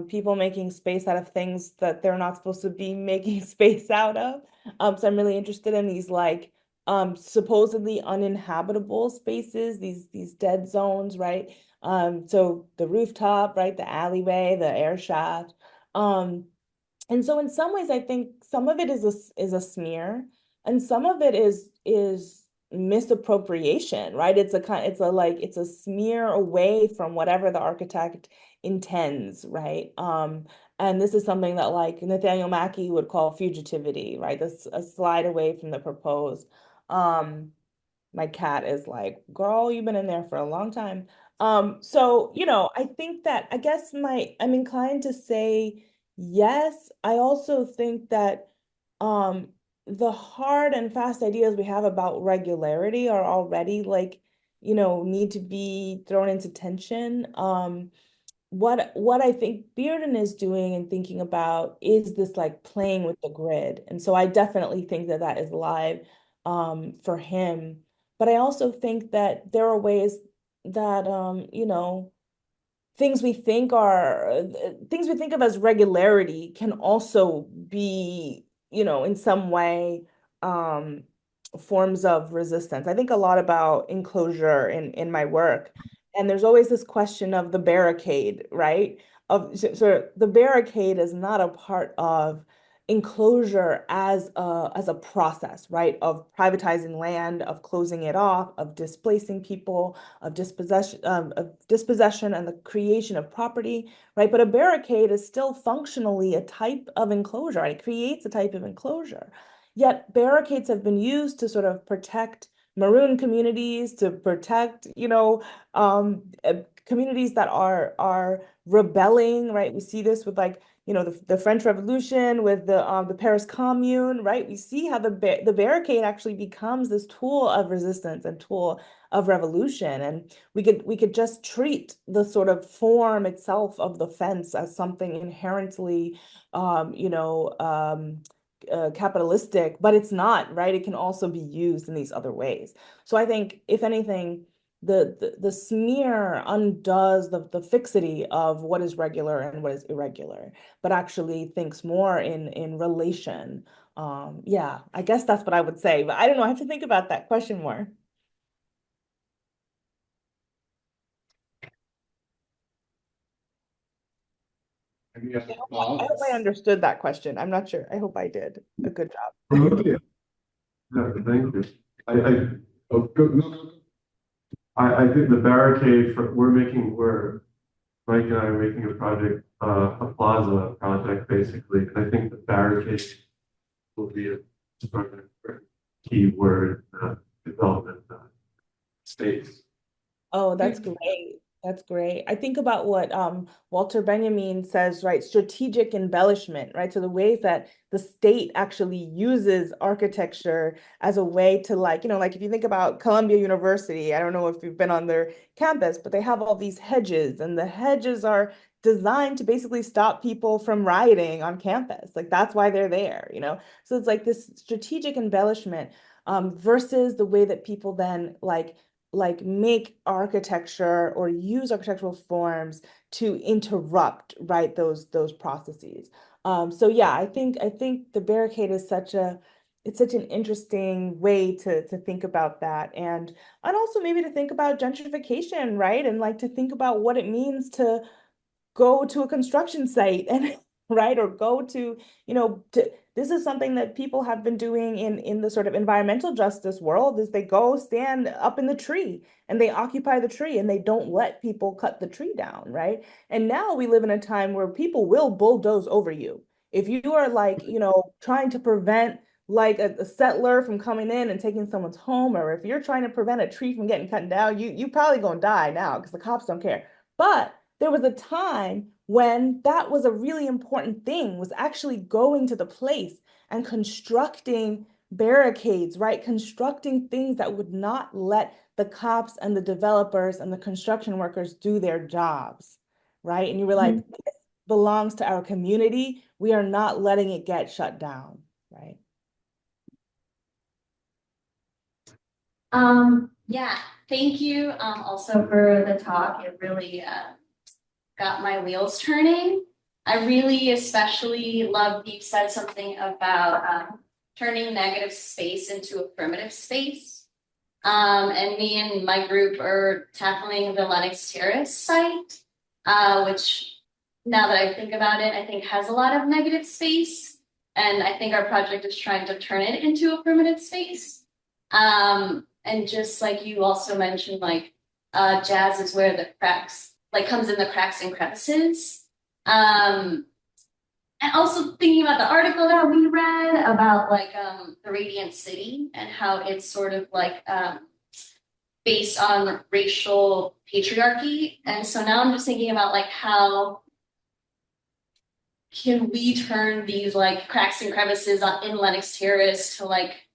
people making space out of things that they're not supposed to be making space out of. So I'm really interested in these like supposedly uninhabitable spaces, these dead zones, right? So the rooftop, right, the alleyway, the air shaft. And so in some ways, I think some of it is a smear, and some of it is misappropriation, right? It's a smear away from whatever the architect intends, right? And this is something that like Nathaniel Mackey would call fugitivity, right? This a slide away from the proposed. My cat is like, girl, you've been in there for a long time. So, I think that I guess I'm inclined to say yes. I also think that um the hard and fast ideas we have about regularity are already like, need to be thrown into tension. What I think Bearden is doing and thinking about is this like playing with the grid. And so I definitely think that that is live for him. But I also think that there are ways that things we think of as regularity can also be, in some way um forms of resistance. I think a lot about enclosure in my work. And there's always this question of the barricade, right? So the barricade is not a part of enclosure as a process, right? Of privatizing land, of closing it off, of displacing people, of dispossession and the creation of property, right? But a barricade is still functionally a type of enclosure, right? It creates a type of enclosure. Yet barricades have been used to sort of protect maroon communities, to protect, communities that are rebelling, right? We see this with like, the French Revolution, with the Paris Commune, right? We see how the barricade actually becomes this tool of resistance and tool of revolution. And we could just treat the sort of form itself of the fence as something inherently, capitalistic, but it's not, right? It can also be used in these other ways. So I think, if anything, the smear undoes the fixity of what is regular and what is irregular, but actually thinks more in relation. Yeah, I guess that's what I would say, but I don't know. I have to think about that question more. Any other I hope thoughts? I understood that question. I'm not sure. I hope I did a good job. Yeah, thank you. Oh, good. No, no, no. I think the barricade we're Mike and I are making a project, a plaza project, basically. And I think the barricade will be a sort of key word, development space. Oh, that's great. That's great. I think about what Walter Benjamin says, right? Strategic embellishment, right? So the ways that the state actually uses architecture as a way to like if you think about Columbia University, I don't know if you've been on their campus, but they have all these hedges, and the hedges are designed to basically stop people from rioting on campus. Like that's why they're there. So it's like this strategic embellishment versus the way that people then make architecture or use architectural forms to interrupt, right, those processes. So yeah, I think the barricade is such an interesting way to think about that, and also maybe to think about gentrification, right? And like to think about what it means to go to a construction site and right, or go to, this is something that people have been doing in the sort of environmental justice world, is they go stand up in the tree and they occupy the tree and they don't let people cut the tree down, right? And now we live in a time where people will bulldoze over you if you are like, trying to prevent like a settler from coming in and taking someone's home, or if you're trying to prevent a tree from getting cut down, you probably gonna die now because the cops don't care. But there was a time when that was a really important thing, was actually going to the place and constructing barricades, right? Constructing things that would not let the cops and the developers and the construction workers do their jobs, right? And you were like, this belongs to our community. We are not letting it get shut down, right? Yeah, thank you also for the talk. It really got my wheels turning. I really especially love you said something about turning negative space into affirmative space. And me and my group are tackling the Lenox Terrace site, which now that I think about it, I think has a lot of negative space. And I think our project is trying to turn it into affirmative space. And just like you also mentioned, like jazz is where the cracks, like comes in the cracks and crevices. And also thinking about the article that we read about like the Radiant City and how it's sort of like based on racial patriarchy. And so now I'm just thinking about like how can we turn these like cracks and crevices in Lenox Terrace to like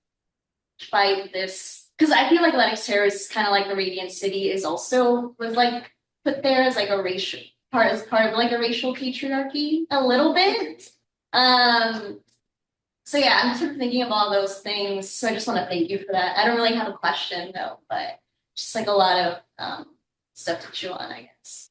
fight this? Because I feel like Lenox Terrace, kind of like the Radiant City, was like put there as like a racial part as part of like a racial patriarchy a little bit. So yeah, I'm sort of thinking of all those things. So I just want to thank you for that. I don't really have a question though, but just like a lot of stuff to chew on, I guess.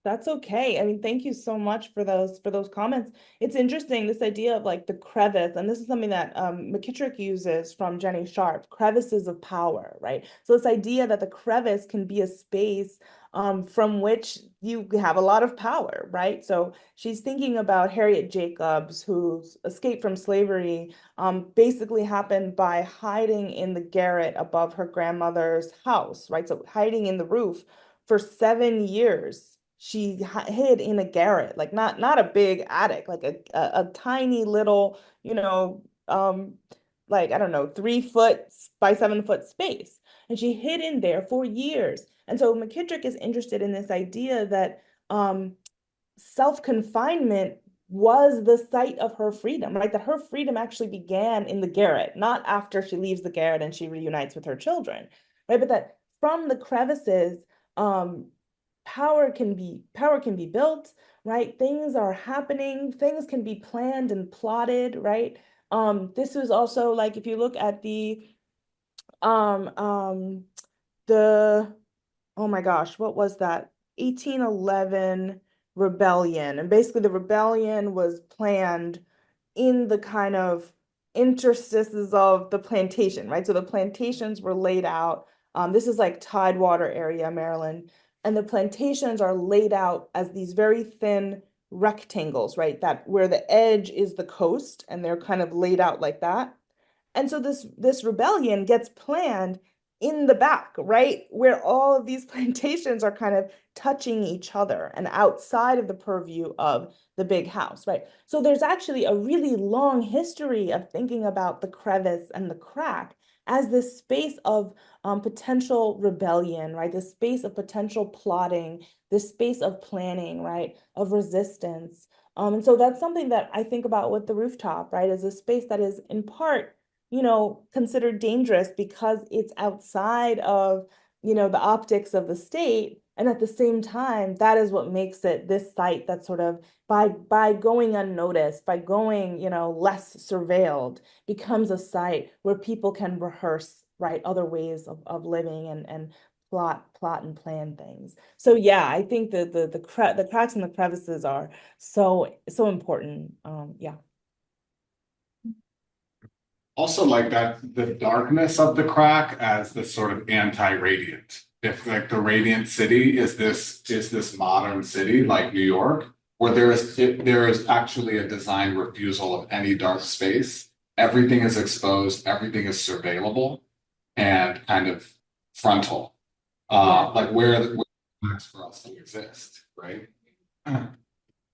That's okay. I mean, thank you so much for those comments. It's interesting, this idea of like the crevice, and this is something that McKittrick uses from Jenny Sharp, crevices of power, right? So this idea that the crevice can be a space from which you have a lot of power, right? So she's thinking about Harriet Jacobs, whose escape from slavery basically happened by hiding in the garret above her grandmother's house, right? So hiding in the roof for 7 years. She hid in a garret, like not a big attic, like a tiny little, like, I don't know, 3 foot by 7 foot space. And she hid in there for years. And so McKittrick is interested in this idea that self-confinement was the site of her freedom, right? That her freedom actually began in the garret, not after she leaves the garret and she reunites with her children, right? But that from the crevices, power can be built, right? Things are happening, things can be planned and plotted, right? This was also like, if you look at the oh my gosh, what was that? 1811 rebellion. And basically the rebellion was planned in the kind of interstices of the plantation, right? So the plantations were laid out. This is like Tidewater area, Maryland. And the plantations are laid out as these very thin rectangles, right? That where the edge is the coast, and they're kind of laid out like that. And so this rebellion gets planned in the back, right? Where all of these plantations are kind of touching each other and outside of the purview of the big house, right? So there's actually a really long history of thinking about the crevice and the crack as this space of potential rebellion, right? This space of potential plotting, this space of planning, right? Of resistance. And so that's something that I think about with the rooftop, right? As a space that is in part, considered dangerous because it's outside of, the optics of the state. And at the same time, that is what makes it this site that sort of by going unnoticed, by going, less surveilled, becomes a site where people can rehearse, right, other ways of living and plot and plan things. So yeah, I think the cracks and the crevices are so important. Yeah. Also like that, the darkness of the crack as the sort of anti-radiant. If like the radiant city is this modern city like New York, where there is actually a design refusal of any dark space. Everything is exposed, everything is surveillable and kind of frontal. Like where the cracks for us to exist, right?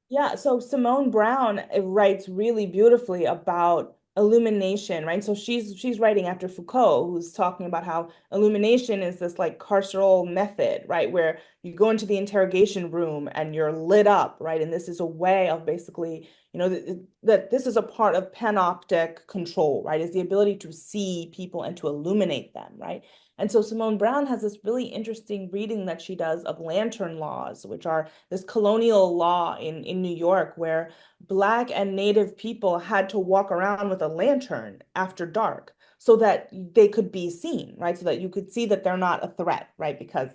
Yeah, so Simone Brown writes really beautifully about illumination, right? So she's writing after Foucault, who's talking about how illumination is this like carceral method, right? Where you go into the interrogation room and you're lit up, right? And this is a way of basically, that this is a part of panoptic control, right? Is the ability to see people and to illuminate them, right? And so Simone Brown has this really interesting reading that she does of lantern laws, which are this colonial law in New York where Black and Native people had to walk around with a lantern after dark so that they could be seen, right? So that you could see that they're not a threat, right? Because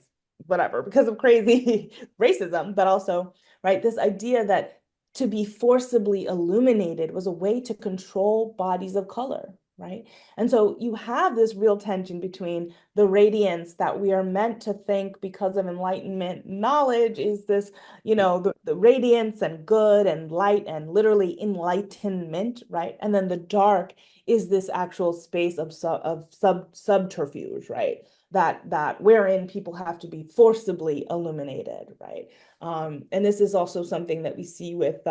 of crazy racism, but also, right, this idea that to be forcibly illuminated was a way to control bodies of color, right? And so you have this real tension between the radiance that we are meant to think because of Enlightenment knowledge is this, the radiance and good and light and literally enlightenment, right? And then the dark is this actual space of subterfuge, right? That wherein people have to be forcibly illuminated, right? And this is also something that we see with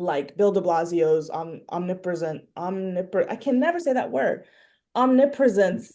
like Bill de Blasio's I can never say that word, omnipresent,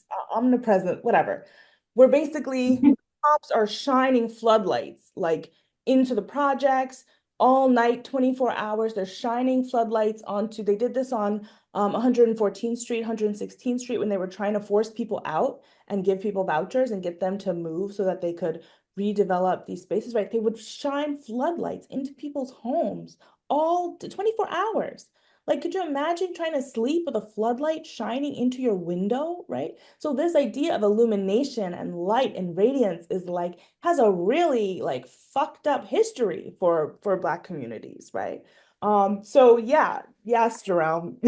whatever, where basically cops are shining floodlights like into the projects all night, 24 hours. They're shining floodlights onto, they did this on 114th Street, 116th Street when they were trying to force people out and give people vouchers and get them to move so that they could redevelop these spaces, right? They would shine floodlights into people's homes all 24 hours. Like, could you imagine trying to sleep with a floodlight shining into your window, right? So this idea of illumination and light and radiance is like, has a really like fucked up history for Black communities, right? So yeah, yes, Jerome.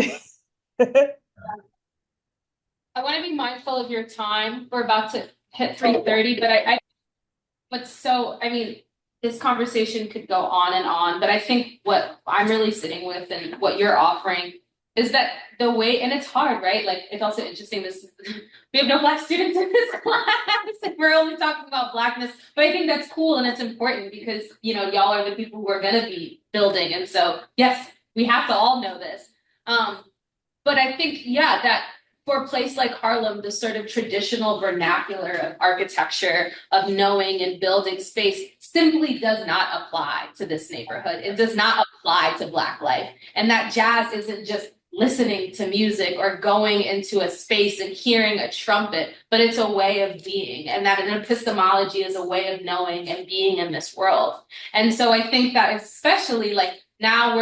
I want to be mindful of your time. We're about to hit 3:30, but I mean, this conversation could go on, but I think what I'm really sitting with and what you're offering is that the way, and it's hard, right? Like, it's also interesting, we have no Black students in this class, and we're only talking about Blackness, but I think that's cool and it's important because, you know, y'all are the people who are gonna be building, and so, yes, we have to all know this. But I think, yeah, that for a place like Harlem, the sort of traditional vernacular of architecture, of knowing and building space simply does not apply to this neighborhood. It does not apply to Black life. And that jazz isn't just listening to music or going into a space and hearing a trumpet, but it's a way of being, and that an epistemology is a way of knowing and being in this world. And so I think that especially like now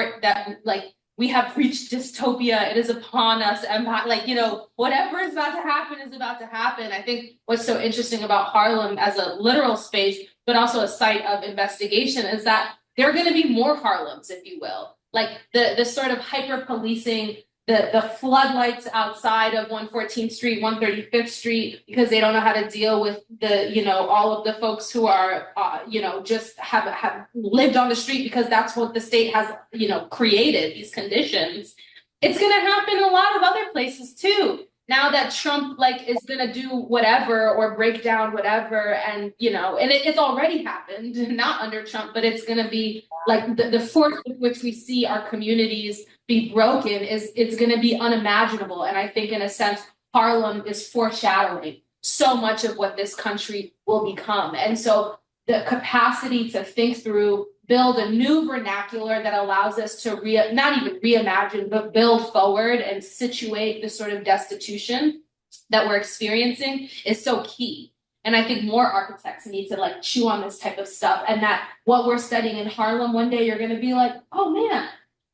we have reached dystopia, it is upon us, and like, you know, whatever is about to happen is about to happen. I think what's so interesting about Harlem as a literal space, but also a site of investigation, is that there are gonna be more Harlems, if you will. Like the sort of hyper-policing, the floodlights outside of 114th Street, 135th Street, because they don't know how to deal with the, you know, all of the folks who are, you know, just have lived on the street because that's what the state has, you know, created, these conditions. It's going to happen in a lot of other places too. Now that Trump like is going to do whatever or break down whatever, and, you know, and it's already happened, not under Trump, but it's going to be like the force with which we see our communities be broken it's going to be unimaginable. And I think in a sense, Harlem is foreshadowing so much of what this country will become. And so the capacity to think through, build a new vernacular that allows us to not even reimagine, but build forward and situate the sort of destitution that we're experiencing is so key. And I think more architects need to like chew on this type of stuff, and that what we're studying in Harlem, one day you're going to be like, oh man,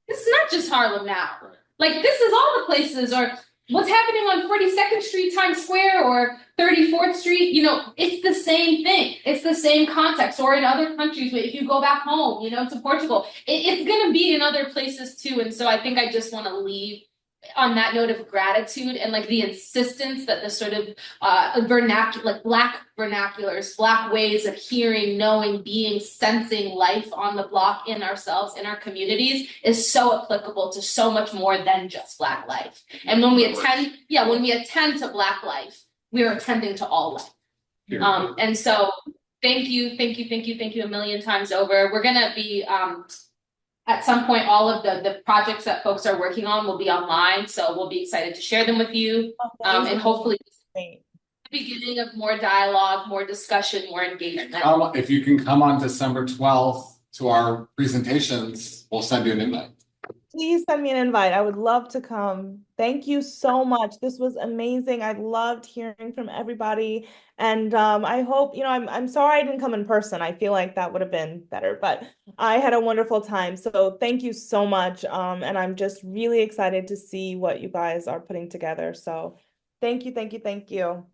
this is not just Harlem now. Like, this is all the places, or what's happening on 42nd Street, Times Square, or 34th Street, you know, it's the same thing. It's the same context. Or in other countries, if you go back home, you know, to Portugal, it's going to be in other places too. And so I think I just want to leave on that note of gratitude and like the insistence that the sort of vernacular, like Black vernaculars, Black ways of hearing, knowing, being, sensing life on the block, in ourselves, in our communities, is so applicable to so much more than just Black life. And when we attend to Black life, we are attending to all life. And so thank you a million times over. We're gonna be at some point, all of the projects that folks are working on will be online, so we'll be excited to share them with you, and hopefully the beginning of more dialogue, more discussion, more engagement. If you can come on December 12th to our presentations, we'll send you an invite. Please send me an invite. I would love to come. Thank you so much. This was amazing. I loved hearing from everybody. And I hope, you know, I'm sorry I didn't come in person. I feel like that would have been better, but I had a wonderful time. So thank you so much. And I'm just really excited to see what you guys are putting together. So thank you.